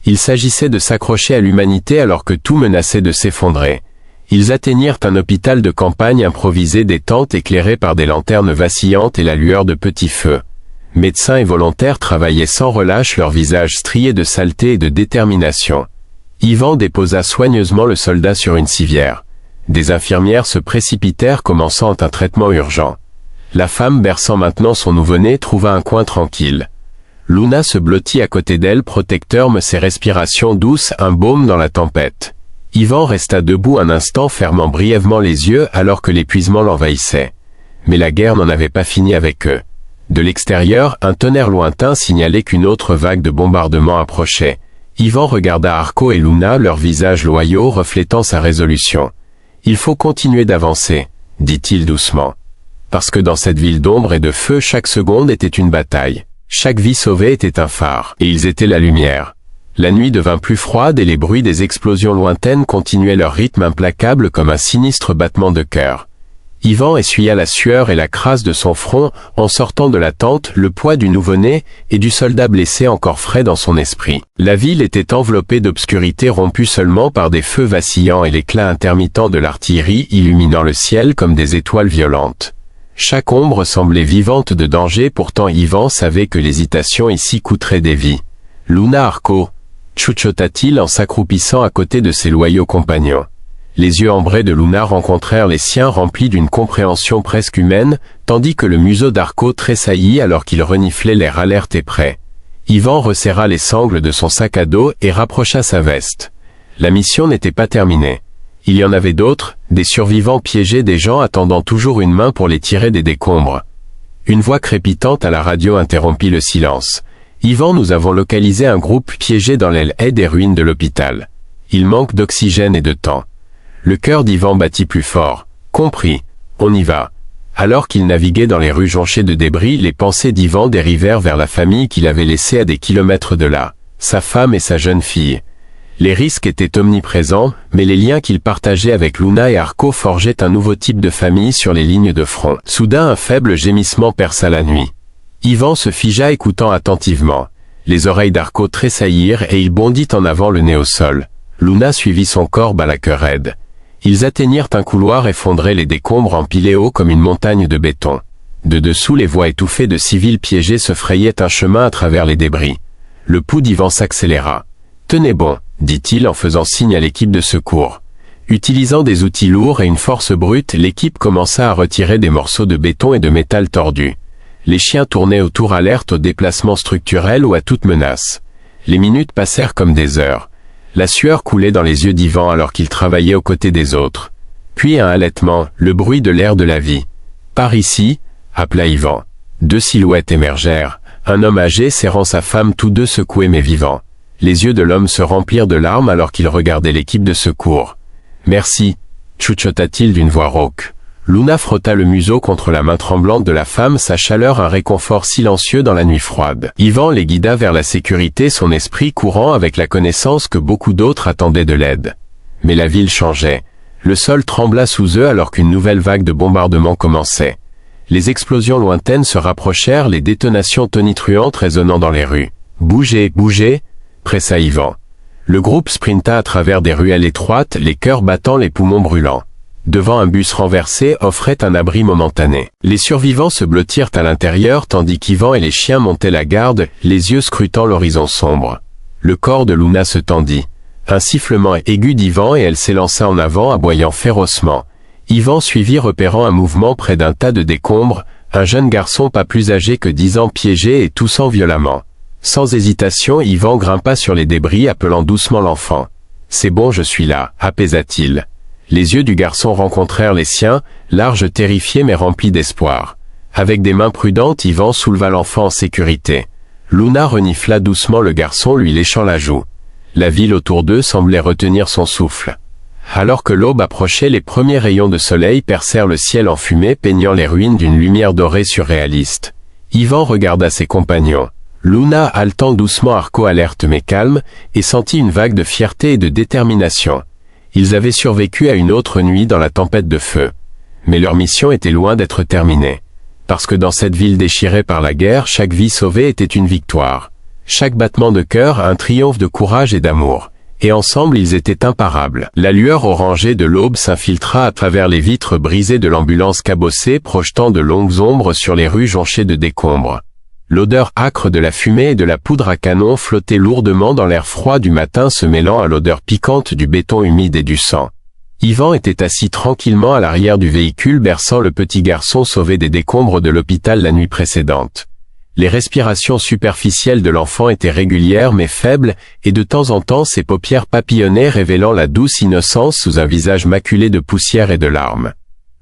Il s'agissait de s'accrocher à l'humanité alors que tout menaçait de s'effondrer. Ils atteignirent un hôpital de campagne improvisé, des tentes éclairées par des lanternes vacillantes et la lueur de petits feux. Médecins et volontaires travaillaient sans relâche, leurs visages striés de saleté et de détermination. Ivan déposa soigneusement le soldat sur une civière. Des infirmières se précipitèrent, commençant un traitement urgent. La femme, berçant maintenant son nouveau-né, trouva un coin tranquille. Luna se blottit à côté d'elle, protecteur, mais ses respirations douces, un baume dans la tempête. Ivan resta debout un instant, fermant brièvement les yeux alors que l'épuisement l'envahissait. Mais la guerre n'en avait pas fini avec eux. De l'extérieur, un tonnerre lointain signalait qu'une autre vague de bombardements approchait. Ivan regarda Arko et Luna, leurs visages loyaux reflétant sa résolution. « Il faut continuer d'avancer », dit-il doucement. Parce que dans cette ville d'ombre et de feu, chaque seconde était une bataille. Chaque vie sauvée était un phare, et ils étaient la lumière. La nuit devint plus froide et les bruits des explosions lointaines continuaient leur rythme implacable comme un sinistre battement de cœur. Ivan essuya la sueur et la crasse de son front en sortant de la tente, le poids du nouveau-né et du soldat blessé encore frais dans son esprit. La ville était enveloppée d'obscurité, rompue seulement par des feux vacillants et l'éclat intermittent de l'artillerie illuminant le ciel comme des étoiles violentes. Chaque ombre semblait vivante de danger, pourtant Ivan savait que l'hésitation ici coûterait des vies. « Luna, Arko » chuchota-t-il en s'accroupissant à côté de ses loyaux compagnons. Les yeux ambrés de Luna rencontrèrent les siens, remplis d'une compréhension presque humaine, tandis que le museau d'Arko tressaillit alors qu'il reniflait l'air alerte et prêt. Ivan resserra les sangles de son sac à dos et rapprocha sa veste. La mission n'était pas terminée. Il y en avait d'autres, des survivants piégés, des gens attendant toujours une main pour les tirer des décombres. Une voix crépitante à la radio interrompit le silence. « Ivan, nous avons localisé un groupe piégé dans l'aile haie des ruines de l'hôpital. Il manque d'oxygène et de temps. » Le cœur d'Ivan battit plus fort. « Compris. On y va. » Alors qu'il naviguait dans les rues jonchées de débris, les pensées d'Ivan dérivèrent vers la famille qu'il avait laissée à des kilomètres de là, sa femme et sa jeune fille. Les risques étaient omniprésents, mais les liens qu'il partageait avec Luna et Arko forgeaient un nouveau type de famille sur les lignes de front. Soudain, un faible gémissement perça la nuit. Ivan se figea écoutant attentivement. Les oreilles d'Arko tressaillirent et il bondit en avant le nez au sol. Luna suivit son corps à la queue raide. Ils atteignirent un couloir effondré, les décombres empilés haut comme une montagne de béton. De dessous, les voix étouffées de civils piégés se frayaient un chemin à travers les débris. Le pouls d'Ivan s'accéléra. « Tenez bon », dit-il en faisant signe à l'équipe de secours. Utilisant des outils lourds et une force brute, l'équipe commença à retirer des morceaux de béton et de métal tordus. Les chiens tournaient autour, alertes au déplacement structurel ou à toute menace. Les minutes passèrent comme des heures. La sueur coulait dans les yeux d'Ivan alors qu'il travaillait aux côtés des autres. Puis un halètement, le bruit de l'air de la vie. « Par ici », appela Ivan. 2 silhouettes émergèrent, un homme âgé serrant sa femme, tous deux secoués mais vivants. Les yeux de l'homme se remplirent de larmes alors qu'il regardait l'équipe de secours. « Merci », chuchota-t-il d'une voix rauque. Luna frotta le museau contre la main tremblante de la femme, sa chaleur un réconfort silencieux dans la nuit froide. Ivan les guida vers la sécurité, son esprit courant avec la connaissance que beaucoup d'autres attendaient de l'aide. Mais la ville changeait. Le sol trembla sous eux alors qu'une nouvelle vague de bombardements commençait. Les explosions lointaines se rapprochèrent, les détonations tonitruantes résonnant dans les rues. « Bougez, bougez !» pressa Ivan. Le groupe sprinta à travers des ruelles étroites, les cœurs battant, les poumons brûlants. Devant un bus renversé offrait un abri momentané. Les survivants se blottirent à l'intérieur tandis qu'Ivan et les chiens montaient la garde, les yeux scrutant l'horizon sombre. Le corps de Luna se tendit. Un sifflement aigu d'Ivan et elle s'élança en avant, aboyant férocement. Ivan suivit, repérant un mouvement près d'un tas de décombres, un jeune garçon pas plus âgé que 10 ans piégé et toussant violemment. Sans hésitation, Ivan grimpa sur les débris, appelant doucement l'enfant. « C'est bon, je suis là », apaisa-t-il. Les yeux du garçon rencontrèrent les siens, larges, terrifiés mais remplis d'espoir. Avec des mains prudentes, Ivan souleva l'enfant en sécurité. Luna renifla doucement le garçon, lui léchant la joue. La ville autour d'eux semblait retenir son souffle. Alors que l'aube approchait, les premiers rayons de soleil percèrent le ciel en fumée, peignant les ruines d'une lumière dorée surréaliste. Ivan regarda ses compagnons. Luna haletant doucement, Arko alerte mais calme, et sentit une vague de fierté et de détermination. Ils avaient survécu à une autre nuit dans la tempête de feu. Mais leur mission était loin d'être terminée. Parce que dans cette ville déchirée par la guerre, chaque vie sauvée était une victoire. Chaque battement de cœur un triomphe de courage et d'amour. Et ensemble ils étaient imparables. La lueur orangée de l'aube s'infiltra à travers les vitres brisées de l'ambulance cabossée, projetant de longues ombres sur les rues jonchées de décombres. L'odeur âcre de la fumée et de la poudre à canon flottait lourdement dans l'air froid du matin, se mêlant à l'odeur piquante du béton humide et du sang. Ivan était assis tranquillement à l'arrière du véhicule, berçant le petit garçon sauvé des décombres de l'hôpital la nuit précédente. Les respirations superficielles de l'enfant étaient régulières mais faibles, et de temps en temps ses paupières papillonnaient, révélant la douce innocence sous un visage maculé de poussière et de larmes.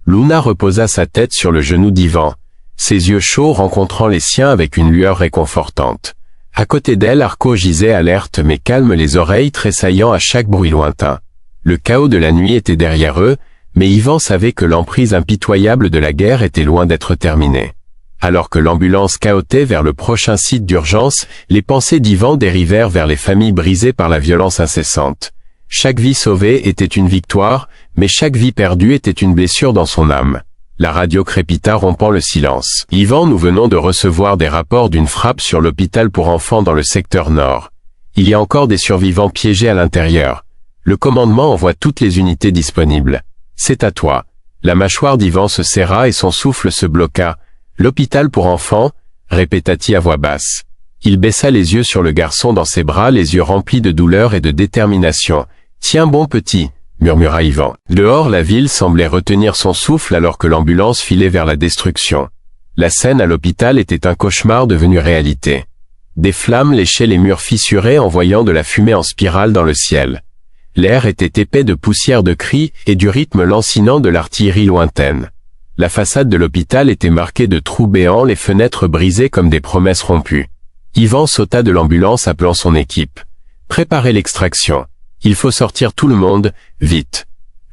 Luna reposa sa tête sur le genou d'Ivan, ses yeux chauds rencontrant les siens avec une lueur réconfortante. À côté d'elle, Arko gisait alerte mais calme, les oreilles tressaillant à chaque bruit lointain. Le chaos de la nuit était derrière eux, mais Ivan savait que l'emprise impitoyable de la guerre était loin d'être terminée. Alors que l'ambulance cahotait vers le prochain site d'urgence, les pensées d'Ivan dérivèrent vers les familles brisées par la violence incessante. Chaque vie sauvée était une victoire, mais chaque vie perdue était une blessure dans son âme. La radio crépita, rompant le silence. « Ivan, nous venons de recevoir des rapports d'une frappe sur l'hôpital pour enfants dans le secteur nord. Il y a encore des survivants piégés à l'intérieur. Le commandement envoie toutes les unités disponibles. C'est à toi. » La mâchoire d'Ivan se serra et son souffle se bloqua. « L'hôpital pour enfants ?» répéta-t-il à voix basse. Il baissa les yeux sur le garçon dans ses bras, les yeux remplis de douleur et de détermination. « Tiens bon petit !» murmura Ivan. Dehors, la ville semblait retenir son souffle alors que l'ambulance filait vers la destruction. La scène à l'hôpital était un cauchemar devenu réalité. Des flammes léchaient les murs fissurés, envoyant de la fumée en spirale dans le ciel. L'air était épais de poussière, de cris et du rythme lancinant de l'artillerie lointaine. La façade de l'hôpital était marquée de trous béants, les fenêtres brisées comme des promesses rompues. Ivan sauta de l'ambulance, appelant son équipe. « Préparez l'extraction. Il faut sortir tout le monde, vite. »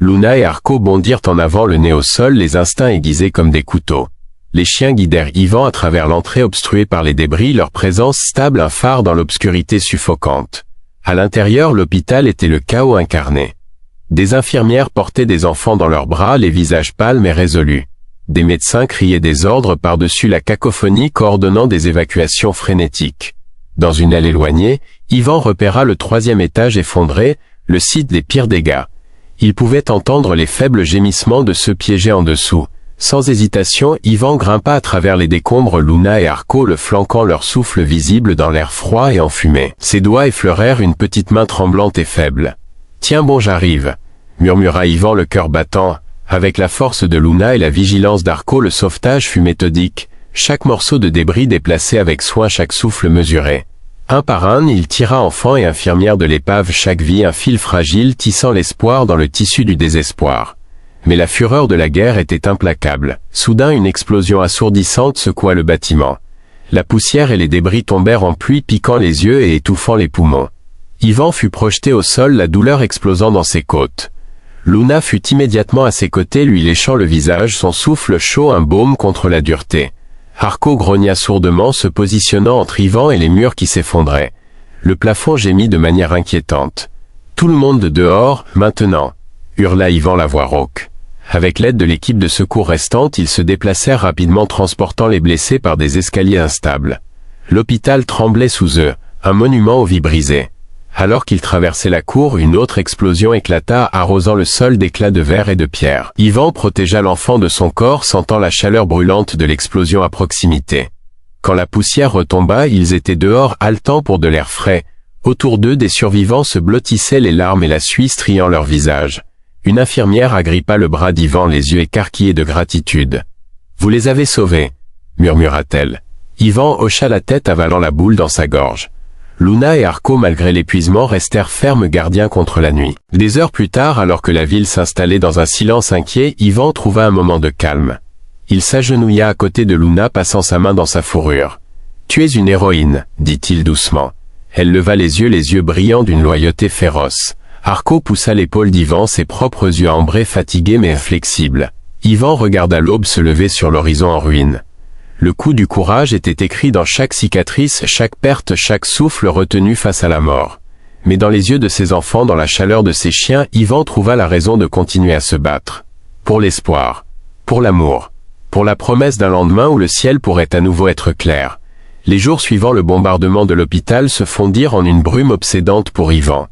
Luna et Arco bondirent en avant, le nez au sol, les instincts aiguisés comme des couteaux. Les chiens guidèrent Ivan à travers l'entrée obstruée par les débris, leur présence stable, un phare dans l'obscurité suffocante. À l'intérieur, l'hôpital était le chaos incarné. Des infirmières portaient des enfants dans leurs bras, les visages pâles mais résolus. Des médecins criaient des ordres par-dessus la cacophonie, coordonnant des évacuations frénétiques. Dans une aile éloignée, Ivan repéra le 3e étage effondré, le site des pires dégâts. Il pouvait entendre les faibles gémissements de ceux piégés en dessous. Sans hésitation, Ivan grimpa à travers les décombres, Luna et Arco le flanquant, leur souffle visible dans l'air froid et enfumé. Ses doigts effleurèrent une petite main tremblante et faible. « Tiens bon, j'arrive », murmura Ivan, le cœur battant. Avec la force de Luna et la vigilance d'Arco, le sauvetage fut méthodique. Chaque morceau de débris déplacé avec soin, chaque souffle mesuré. Un par un, il tira enfants et infirmières de l'épave, chaque vie un fil fragile tissant l'espoir dans le tissu du désespoir. Mais la fureur de la guerre était implacable. Soudain, une explosion assourdissante secoua le bâtiment. La poussière et les débris tombèrent en pluie, piquant les yeux et étouffant les poumons. Ivan fut projeté au sol, la douleur explosant dans ses côtes. Luna fut immédiatement à ses côtés, lui léchant le visage, son souffle chaud un baume contre la dureté. Arco grogna sourdement, se positionnant entre Ivan et les murs qui s'effondraient. Le plafond gémit de manière inquiétante. « Tout le monde dehors, maintenant !» hurla Ivan, la voix rauque. Avec l'aide de l'équipe de secours restante, ils se déplacèrent rapidement, transportant les blessés par des escaliers instables. L'hôpital tremblait sous eux, un monument aux vies brisées. Alors qu'ils traversaient la cour, une autre explosion éclata, arrosant le sol d'éclats de verre et de pierre. Ivan protégea l'enfant de son corps, sentant la chaleur brûlante de l'explosion à proximité. Quand la poussière retomba, ils étaient dehors, haletants pour de l'air frais. Autour d'eux, des survivants se blottissaient, les larmes et la suie striant leurs visages. Une infirmière agrippa le bras d'Ivan, les yeux écarquillés de gratitude. « Vous les avez sauvés » murmura-t-elle. Ivan hocha la tête, avalant la boule dans sa gorge. Luna et Arco, malgré l'épuisement, restèrent fermes, gardiens contre la nuit. Des heures plus tard, alors que la ville s'installait dans un silence inquiet, Ivan trouva un moment de calme. Il s'agenouilla à côté de Luna, passant sa main dans sa fourrure. « Tu es une héroïne » dit-il doucement. Elle leva les yeux brillants d'une loyauté féroce. Arco poussa l'épaule d'Ivan, ses propres yeux ambrés, fatigués mais inflexibles. Ivan regarda l'aube se lever sur l'horizon en ruine. Le coup du courage était écrit dans chaque cicatrice, chaque perte, chaque souffle retenu face à la mort. Mais dans les yeux de ses enfants, dans la chaleur de ses chiens, Ivan trouva la raison de continuer à se battre. Pour l'espoir, pour l'amour, pour la promesse d'un lendemain où le ciel pourrait à nouveau être clair. Les jours suivant le bombardement de l'hôpital se fondirent en une brume obsédante pour Ivan.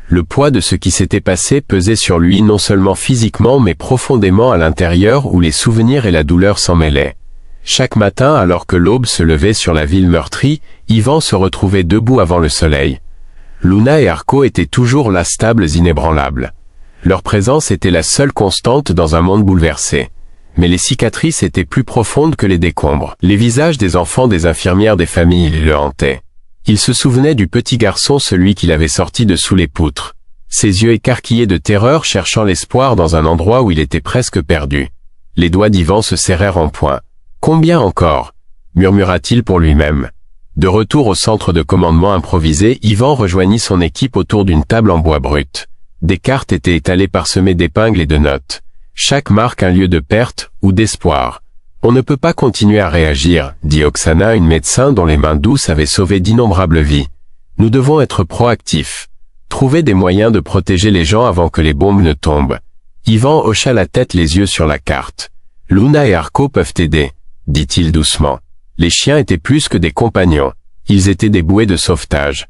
Le poids de ce qui s'était passé pesait sur lui, non seulement physiquement mais profondément à l'intérieur, où les souvenirs et la douleur s'en mêlaient. Chaque matin, alors que l'aube se levait sur la ville meurtrie, Ivan se retrouvait debout avant le soleil. Luna et Arco étaient toujours là, stables, inébranlables. Leur présence était la seule constante dans un monde bouleversé. Mais les cicatrices étaient plus profondes que les décombres. Les visages des enfants, des infirmières, des familles le hantaient. Il se souvenait du petit garçon, celui qu'il avait sorti de sous les poutres. Ses yeux écarquillés de terreur, cherchant l'espoir dans un endroit où il était presque perdu. Les doigts d'Ivan se serrèrent en poing. « Combien encore » murmura-t-il pour lui-même. De retour au centre de commandement improvisé, Ivan rejoignit son équipe autour d'une table en bois brut. Des cartes étaient étalées parsemées d'épingles et de notes. Chaque marque un lieu de perte ou d'espoir. « On ne peut pas continuer à réagir » dit Oksana, une médecin dont les mains douces avaient sauvé d'innombrables vies. « Nous devons être proactifs. Trouver des moyens de protéger les gens avant que les bombes ne tombent. » Ivan hocha la tête, les yeux sur la carte. « Luna et Arco peuvent aider » dit-il doucement. Les chiens étaient plus que des compagnons. Ils étaient des bouées de sauvetage.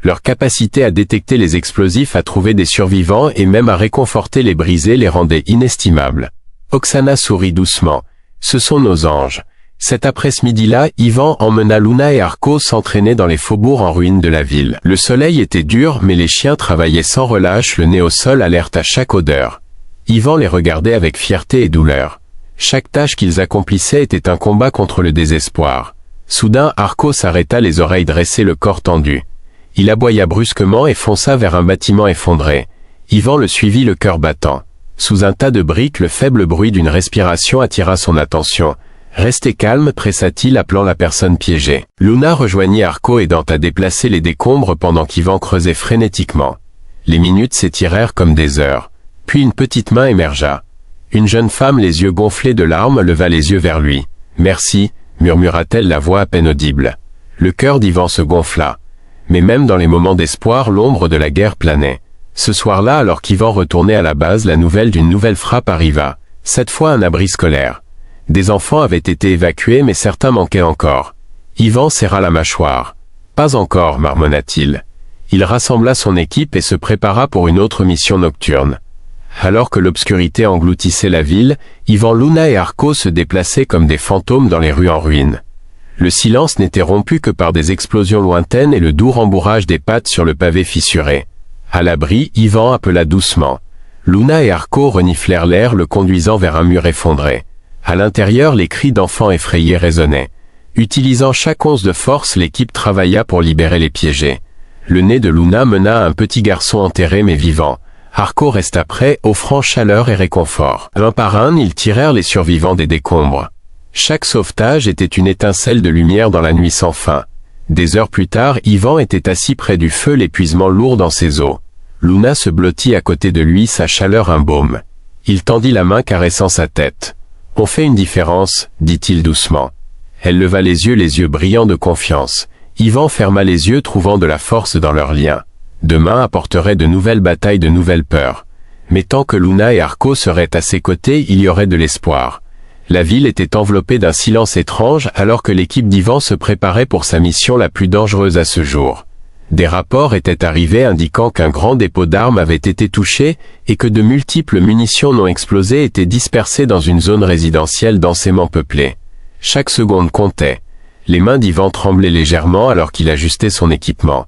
Leur capacité à détecter les explosifs, à trouver des survivants et même à réconforter les brisés les rendait inestimables. Oksana sourit doucement. Ce sont nos anges. Cet après-midi-là, Ivan emmena Luna et Arco s'entraîner dans les faubourgs en ruine de la ville. Le soleil était dur, mais les chiens travaillaient sans relâche, le nez au sol, alerte à chaque odeur. Ivan les regardait avec fierté et douleur. Chaque tâche qu'ils accomplissaient était un combat contre le désespoir. Soudain, Arco s'arrêta, les oreilles dressées, le corps tendu. Il aboya brusquement et fonça vers un bâtiment effondré. Ivan le suivit, le cœur battant. Sous un tas de briques, le faible bruit d'une respiration attira son attention. « Restez calme » pressa-t-il, appelant la personne piégée. Luna rejoignit Arco, aidant à déplacer les décombres pendant qu'Ivan creusait frénétiquement. Les minutes s'étirèrent comme des heures. Puis une petite main émergea. Une jeune femme les yeux gonflés de larmes leva les yeux vers lui. « Merci » murmura-t-elle la voix à peine audible. Le cœur d'Ivan se gonfla. Mais même dans les moments d'espoir, l'ombre de la guerre planait. Ce soir-là, alors qu'Ivan retournait à la base, la nouvelle d'une nouvelle frappe arriva. Cette fois un abri scolaire. Des enfants avaient été évacués, mais certains manquaient encore. Ivan serra la mâchoire. « Pas encore » marmonna-t-il. Il rassembla son équipe et se prépara pour une autre mission nocturne. Alors que l'obscurité engloutissait la ville, Ivan, Luna et Arko se déplaçaient comme des fantômes dans les rues en ruine. Le silence n'était rompu que par des explosions lointaines et le doux rembourrage des pattes sur le pavé fissuré. À l'abri, Ivan appela doucement. Luna et Arko reniflèrent l'air, le conduisant vers un mur effondré. À l'intérieur, les cris d'enfants effrayés résonnaient. Utilisant chaque once de force, l'équipe travailla pour libérer les piégés. Le nez de Luna mena à un petit garçon enterré mais vivant. Arko resta près, offrant chaleur et réconfort. Un par un, ils tirèrent les survivants des décombres. Chaque sauvetage était une étincelle de lumière dans la nuit sans fin. Des heures plus tard, Ivan était assis près du feu, l'épuisement lourd dans ses os. Luna se blottit à côté de lui, sa chaleur un baume. Il tendit la main caressant sa tête. « On fait une différence » dit-il doucement. Elle leva les yeux brillants de confiance. Ivan ferma les yeux, trouvant de la force dans leur lien. Demain apporterait de nouvelles batailles, de nouvelles peurs. Mais tant que Luna et Arko seraient à ses côtés, il y aurait de l'espoir. La ville était enveloppée d'un silence étrange alors que l'équipe d'Ivan se préparait pour sa mission la plus dangereuse à ce jour. Des rapports étaient arrivés indiquant qu'un grand dépôt d'armes avait été touché et que de multiples munitions non explosées étaient dispersées dans une zone résidentielle densément peuplée. Chaque seconde comptait. Les mains d'Ivan tremblaient légèrement alors qu'il ajustait son équipement.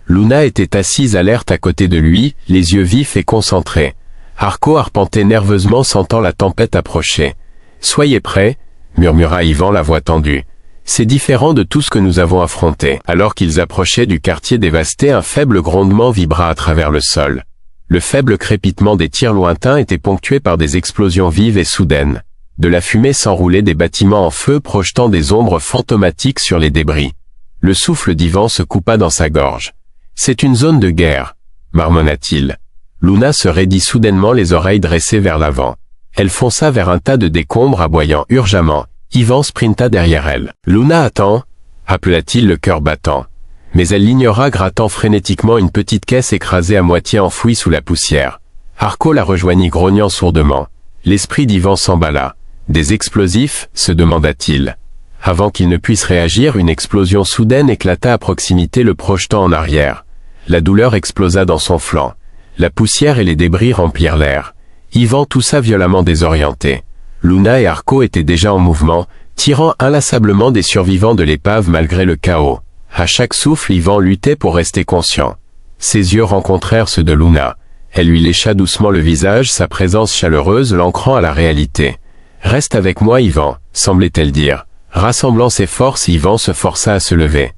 Luna était assise alerte à côté de lui, les yeux vifs et concentrés. Arko arpentait nerveusement, sentant la tempête approcher. « Soyez prêts » murmura Ivan, la voix tendue. « C'est différent de tout ce que nous avons affronté. » Alors qu'ils approchaient du quartier dévasté, un faible grondement vibra à travers le sol. Le faible crépitement des tirs lointains était ponctué par des explosions vives et soudaines. De la fumée s'enroulait des bâtiments en feu, projetant des ombres fantomatiques sur les débris. Le souffle d'Ivan se coupa dans sa gorge. « C'est une zone de guerre » marmonna-t-il. Luna se raidit soudainement, les oreilles dressées vers l'avant. Elle fonça vers un tas de décombres, aboyant urgemment. Ivan sprinta derrière elle. « Luna, attends » appela-t-il, le cœur battant. Mais elle l'ignora, grattant frénétiquement une petite caisse écrasée à moitié enfouie sous la poussière. Arko la rejoignit, grognant sourdement. L'esprit d'Ivan s'emballa. « Des explosifs » se demanda-t-il. Avant qu'il ne puisse réagir, une explosion soudaine éclata à proximité, le projetant en arrière. La douleur explosa dans son flanc. La poussière et les débris remplirent l'air. Ivan toussa violemment, désorienté. Luna et Arko étaient déjà en mouvement, tirant inlassablement des survivants de l'épave malgré le chaos. À chaque souffle, Ivan luttait pour rester conscient. Ses yeux rencontrèrent ceux de Luna. Elle lui lécha doucement le visage, sa présence chaleureuse l'ancrant à la réalité. « Reste avec moi, Ivan » semblait-elle dire. Rassemblant ses forces, Ivan se força à se lever.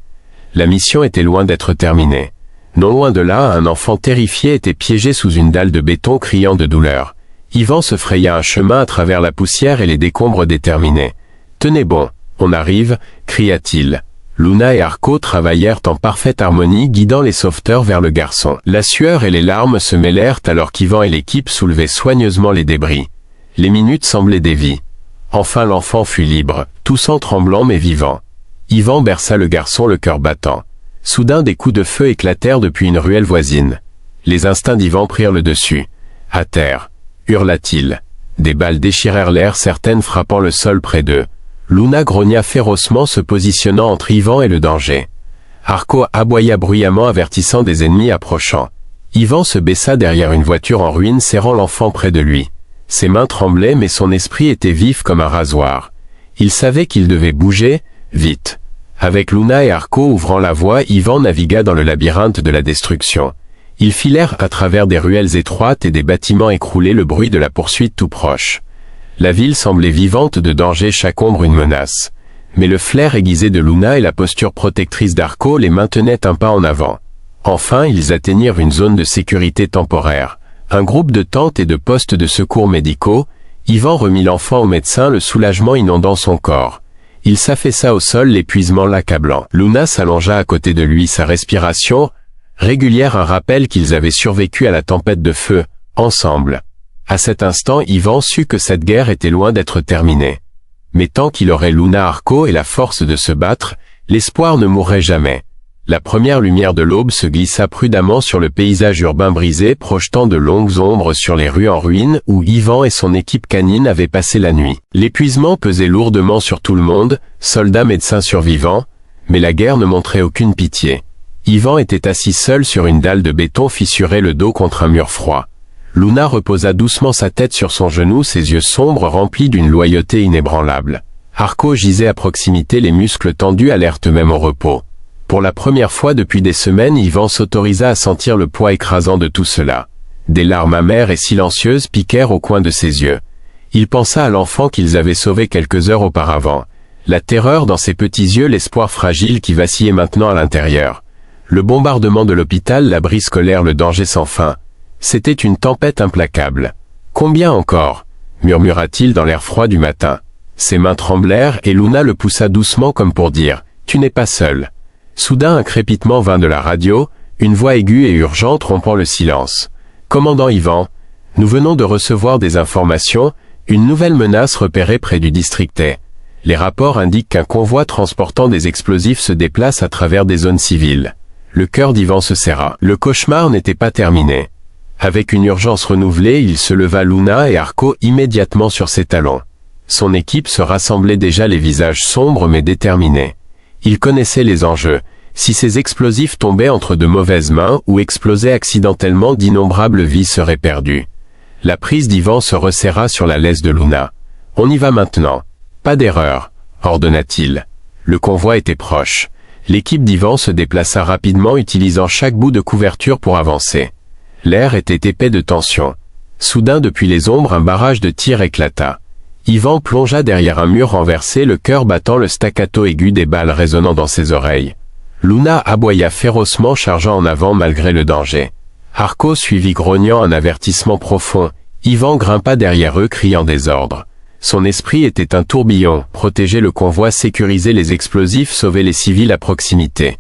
La mission était loin d'être terminée. Non loin de là, un enfant terrifié était piégé sous une dalle de béton, criant de douleur. Ivan se fraya un chemin à travers la poussière et les décombres déterminés. « Tenez bon, on arrive » cria-t-il. Luna et Arko travaillèrent en parfaite harmonie, guidant les sauveteurs vers le garçon. La sueur et les larmes se mêlèrent alors qu'Ivan et l'équipe soulevaient soigneusement les débris. Les minutes semblaient des vies. Enfin l'enfant fut libre, toussant, tremblant mais vivant. Ivan berça le garçon, le cœur battant. Soudain, des coups de feu éclatèrent depuis une ruelle voisine. Les instincts d'Ivan prirent le dessus. « À terre » hurla-t-il. Des balles déchirèrent l'air, certaines frappant le sol près d'eux. Luna grogna férocement, se positionnant entre Ivan et le danger. Arko aboya bruyamment, avertissant des ennemis approchant. Ivan se baissa derrière une voiture en ruine, serrant l'enfant près de lui. Ses mains tremblaient, mais son esprit était vif comme un rasoir. Il savait qu'il devait bouger, vite. Avec Luna et Arko ouvrant la voie, Ivan navigua dans le labyrinthe de la destruction. Ils filèrent à travers des ruelles étroites et des bâtiments écroulés, le bruit de la poursuite tout proche. La ville semblait vivante de danger, chaque ombre une menace. Mais le flair aiguisé de Luna et la posture protectrice d'Arko les maintenaient un pas en avant. Enfin, ils atteignirent une zone de sécurité temporaire. Un groupe de tentes et de postes de secours médicaux. Ivan remit l'enfant au médecin, le soulagement inondant son corps. Il s'affaissa au sol, l'épuisement l'accablant. Luna s'allongea à côté de lui, sa respiration régulière, un rappel qu'ils avaient survécu à la tempête de feu, ensemble. À cet instant, Ivan sut que cette guerre était loin d'être terminée. Mais tant qu'il aurait Luna Arco et la force de se battre, l'espoir ne mourrait jamais. La première lumière de l'aube se glissa prudemment sur le paysage urbain brisé, projetant de longues ombres sur les rues en ruine où Ivan et son équipe canine avaient passé la nuit. L'épuisement pesait lourdement sur tout le monde, soldats, médecins, survivants, mais la guerre ne montrait aucune pitié. Ivan était assis seul sur une dalle de béton fissuré le dos contre un mur froid. Luna reposa doucement sa tête sur son genou, ses yeux sombres remplis d'une loyauté inébranlable. Arco gisait à proximité, les muscles tendus, alerte même au repos. Pour la première fois depuis des semaines, Ivan s'autorisa à sentir le poids écrasant de tout cela. Des larmes amères et silencieuses piquèrent au coin de ses yeux. Il pensa à l'enfant qu'ils avaient sauvé quelques heures auparavant. La terreur dans ses petits yeux, l'espoir fragile qui vacillait maintenant à l'intérieur. Le bombardement de l'hôpital, l'abri scolaire, le danger sans fin. C'était une tempête implacable. « Combien encore ?» murmura-t-il dans l'air froid du matin. Ses mains tremblèrent et Luna le poussa doucement comme pour dire « Tu n'es pas seul ». Soudain un crépitement vint de la radio, une voix aiguë et urgente rompant le silence. « Commandant Ivan, nous venons de recevoir des informations, une nouvelle menace repérée près du district A. Les rapports indiquent qu'un convoi transportant des explosifs se déplace à travers des zones civiles. » Le cœur d'Ivan se serra. Le cauchemar n'était pas terminé. Avec une urgence renouvelée, il se leva, Luna et Arco immédiatement sur ses talons. Son équipe se rassemblait déjà, les visages sombres mais déterminés. Il connaissait les enjeux. Si ces explosifs tombaient entre de mauvaises mains ou explosaient accidentellement, d'innombrables vies seraient perdues. La prise d'Ivan se resserra sur la laisse de Luna. « On y va maintenant. Pas d'erreur, » ordonna-t-il. Le convoi était proche. L'équipe d'Ivan se déplaça rapidement, utilisant chaque bout de couverture pour avancer. L'air était épais de tension. Soudain, depuis les ombres, un barrage de tirs éclata. Ivan plongea derrière un mur renversé, le cœur battant, le staccato aigu des balles résonnant dans ses oreilles. Luna aboya férocement, chargeant en avant malgré le danger. Arco suivit grognant un avertissement profond. Ivan grimpa derrière eux, criant des ordres. Son esprit était un tourbillon, protéger le convoi, sécuriser les explosifs, sauver les civils à proximité.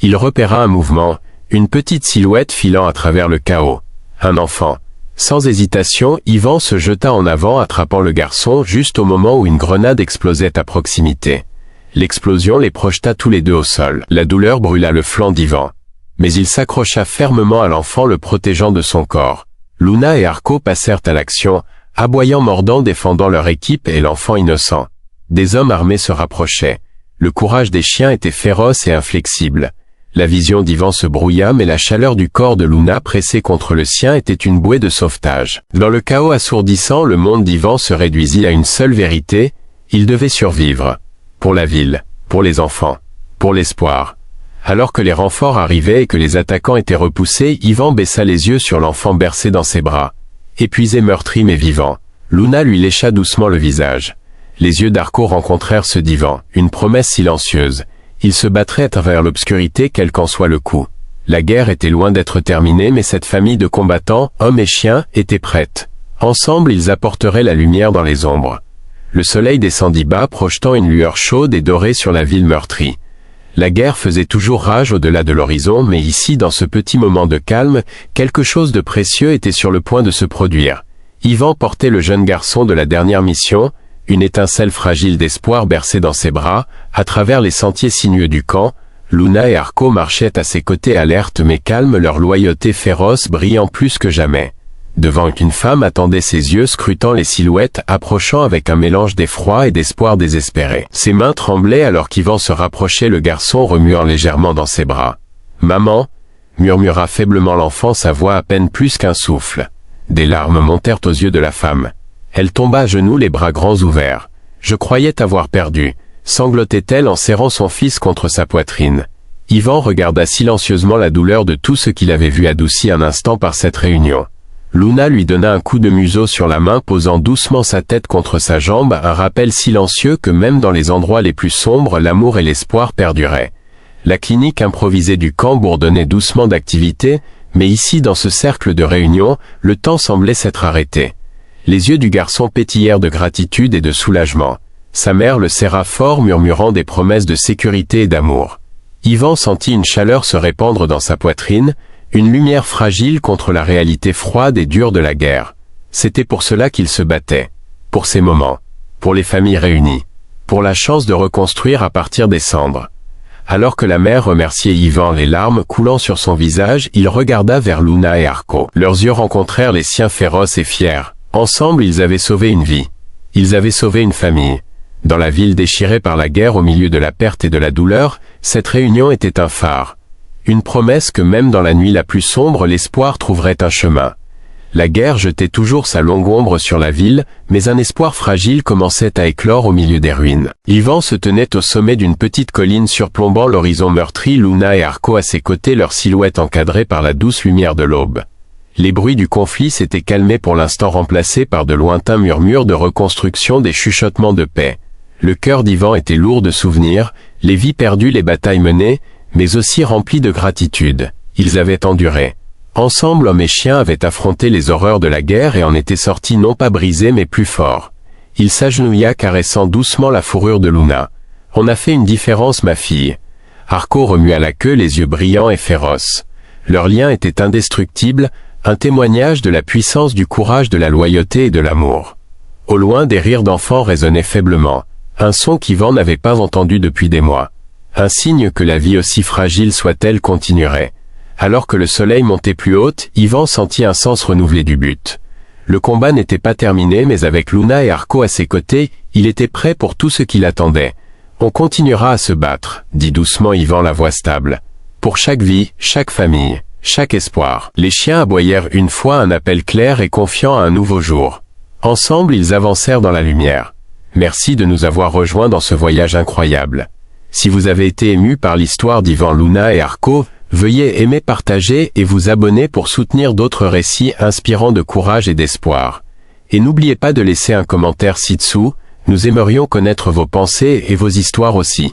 Il repéra un mouvement, une petite silhouette filant à travers le chaos. Un enfant. Sans hésitation, Ivan se jeta en avant, attrapant le garçon juste au moment où une grenade explosait à proximité. L'explosion les projeta tous les deux au sol. La douleur brûla le flanc d'Ivan. Mais il s'accrocha fermement à l'enfant, le protégeant de son corps. Luna et Arco passèrent à l'action, aboyant, mordant, défendant leur équipe et l'enfant innocent. Des hommes armés se rapprochaient. Le courage des chiens était féroce et inflexible. La vision d'Ivan se brouilla, mais la chaleur du corps de Luna pressé contre le sien était une bouée de sauvetage. Dans le chaos assourdissant, le monde d'Ivan se réduisit à une seule vérité, il devait survivre. Pour la ville, pour les enfants, pour l'espoir. Alors que les renforts arrivaient et que les attaquants étaient repoussés, Ivan baissa les yeux sur l'enfant bercé dans ses bras. Épuisé, meurtri mais vivant. Luna lui lécha doucement le visage. Les yeux d'Arco rencontrèrent ceux d'Ivan, une promesse silencieuse. Il se battrait à travers l'obscurité, quel qu'en soit le coup. La guerre était loin d'être terminée, mais cette famille de combattants, hommes et chiens, était prête. Ensemble, ils apporteraient la lumière dans les ombres. Le soleil descendit bas, projetant une lueur chaude et dorée sur la ville meurtrie. La guerre faisait toujours rage au-delà de l'horizon, mais ici, dans ce petit moment de calme, quelque chose de précieux était sur le point de se produire. Ivan portait le jeune garçon de la dernière mission, une étincelle fragile d'espoir bercée dans ses bras, à travers les sentiers sinueux du camp. Luna et Arco marchaient à ses côtés, alertes mais calmes, leur loyauté féroce brillant plus que jamais. Devant une femme attendait, ses yeux scrutant les silhouettes, approchant avec un mélange d'effroi et d'espoir désespéré. Ses mains tremblaient alors qu'Ivan se rapprochait, le garçon remuant légèrement dans ses bras. « Maman » murmura faiblement l'enfant, sa voix à peine plus qu'un souffle. Des larmes montèrent aux yeux de la femme. Elle tomba à genoux, les bras grands ouverts. « Je croyais t'avoir perdu », sanglotait-elle en serrant son fils contre sa poitrine. Ivan regarda silencieusement, la douleur de tout ce qu'il avait vu adouci un instant par cette réunion. Luna lui donna un coup de museau sur la main, posant doucement sa tête contre sa jambe, un rappel silencieux que même dans les endroits les plus sombres, l'amour et l'espoir perduraient. La clinique improvisée du camp bourdonnait doucement d'activité, mais ici, dans ce cercle de réunion, le temps semblait s'être arrêté. Les yeux du garçon pétillèrent de gratitude et de soulagement. Sa mère le serra fort, murmurant des promesses de sécurité et d'amour. Ivan sentit une chaleur se répandre dans sa poitrine, une lumière fragile contre la réalité froide et dure de la guerre. C'était pour cela qu'ils se battaient. Pour ces moments. Pour les familles réunies. Pour la chance de reconstruire à partir des cendres. Alors que la mère remerciait Yvan, les larmes coulant sur son visage, il regarda vers Luna et Arko. Leurs yeux rencontrèrent les siens féroces et fiers. Ensemble, ils avaient sauvé une vie. Ils avaient sauvé une famille. Dans la ville déchirée par la guerre au milieu de la perte et de la douleur, cette réunion était un phare. Une promesse que même dans la nuit la plus sombre, l'espoir trouverait un chemin. La guerre jetait toujours sa longue ombre sur la ville, mais un espoir fragile commençait à éclore au milieu des ruines. Yvan se tenait au sommet d'une petite colline surplombant l'horizon meurtri, Luna et Arko à ses côtés, leurs silhouettes encadrées par la douce lumière de l'aube. Les bruits du conflit s'étaient calmés pour l'instant, remplacés par de lointains murmures de reconstruction, des chuchotements de paix. Le cœur d'Yvan était lourd de souvenirs, les vies perdues, les batailles menées, mais aussi rempli de gratitude. Ils avaient enduré. Ensemble, homme et chien avaient affronté les horreurs de la guerre et en étaient sortis non pas brisés mais plus forts. Il s'agenouilla, caressant doucement la fourrure de Luna. « On a fait une différence, ma fille. » Arko remua la queue, les yeux brillants et féroces. Leur lien était indestructible, un témoignage de la puissance du courage, de la loyauté et de l'amour. Au loin, des rires d'enfants résonnaient faiblement, un son qu'Yvan n'avait pas entendu depuis des mois. Un signe que la vie, aussi fragile soit-elle, continuerait. Alors que le soleil montait plus haute, Yvan sentit un sens renouvelé du but. Le combat n'était pas terminé, mais avec Luna et Arko à ses côtés, il était prêt pour tout ce qui l'attendait. « On continuera à se battre », dit doucement Yvan, la voix stable. « Pour chaque vie, chaque famille, chaque espoir. » Les chiens aboyèrent une fois, un appel clair et confiant à un nouveau jour. Ensemble, ils avancèrent dans la lumière. Merci de nous avoir rejoints dans ce voyage incroyable. Si vous avez été ému par l'histoire d'Yvan, Luna et Arko, veuillez aimer, partager et vous abonner pour soutenir d'autres récits inspirants de courage et d'espoir. Et n'oubliez pas de laisser un commentaire ci-dessous, nous aimerions connaître vos pensées et vos histoires aussi.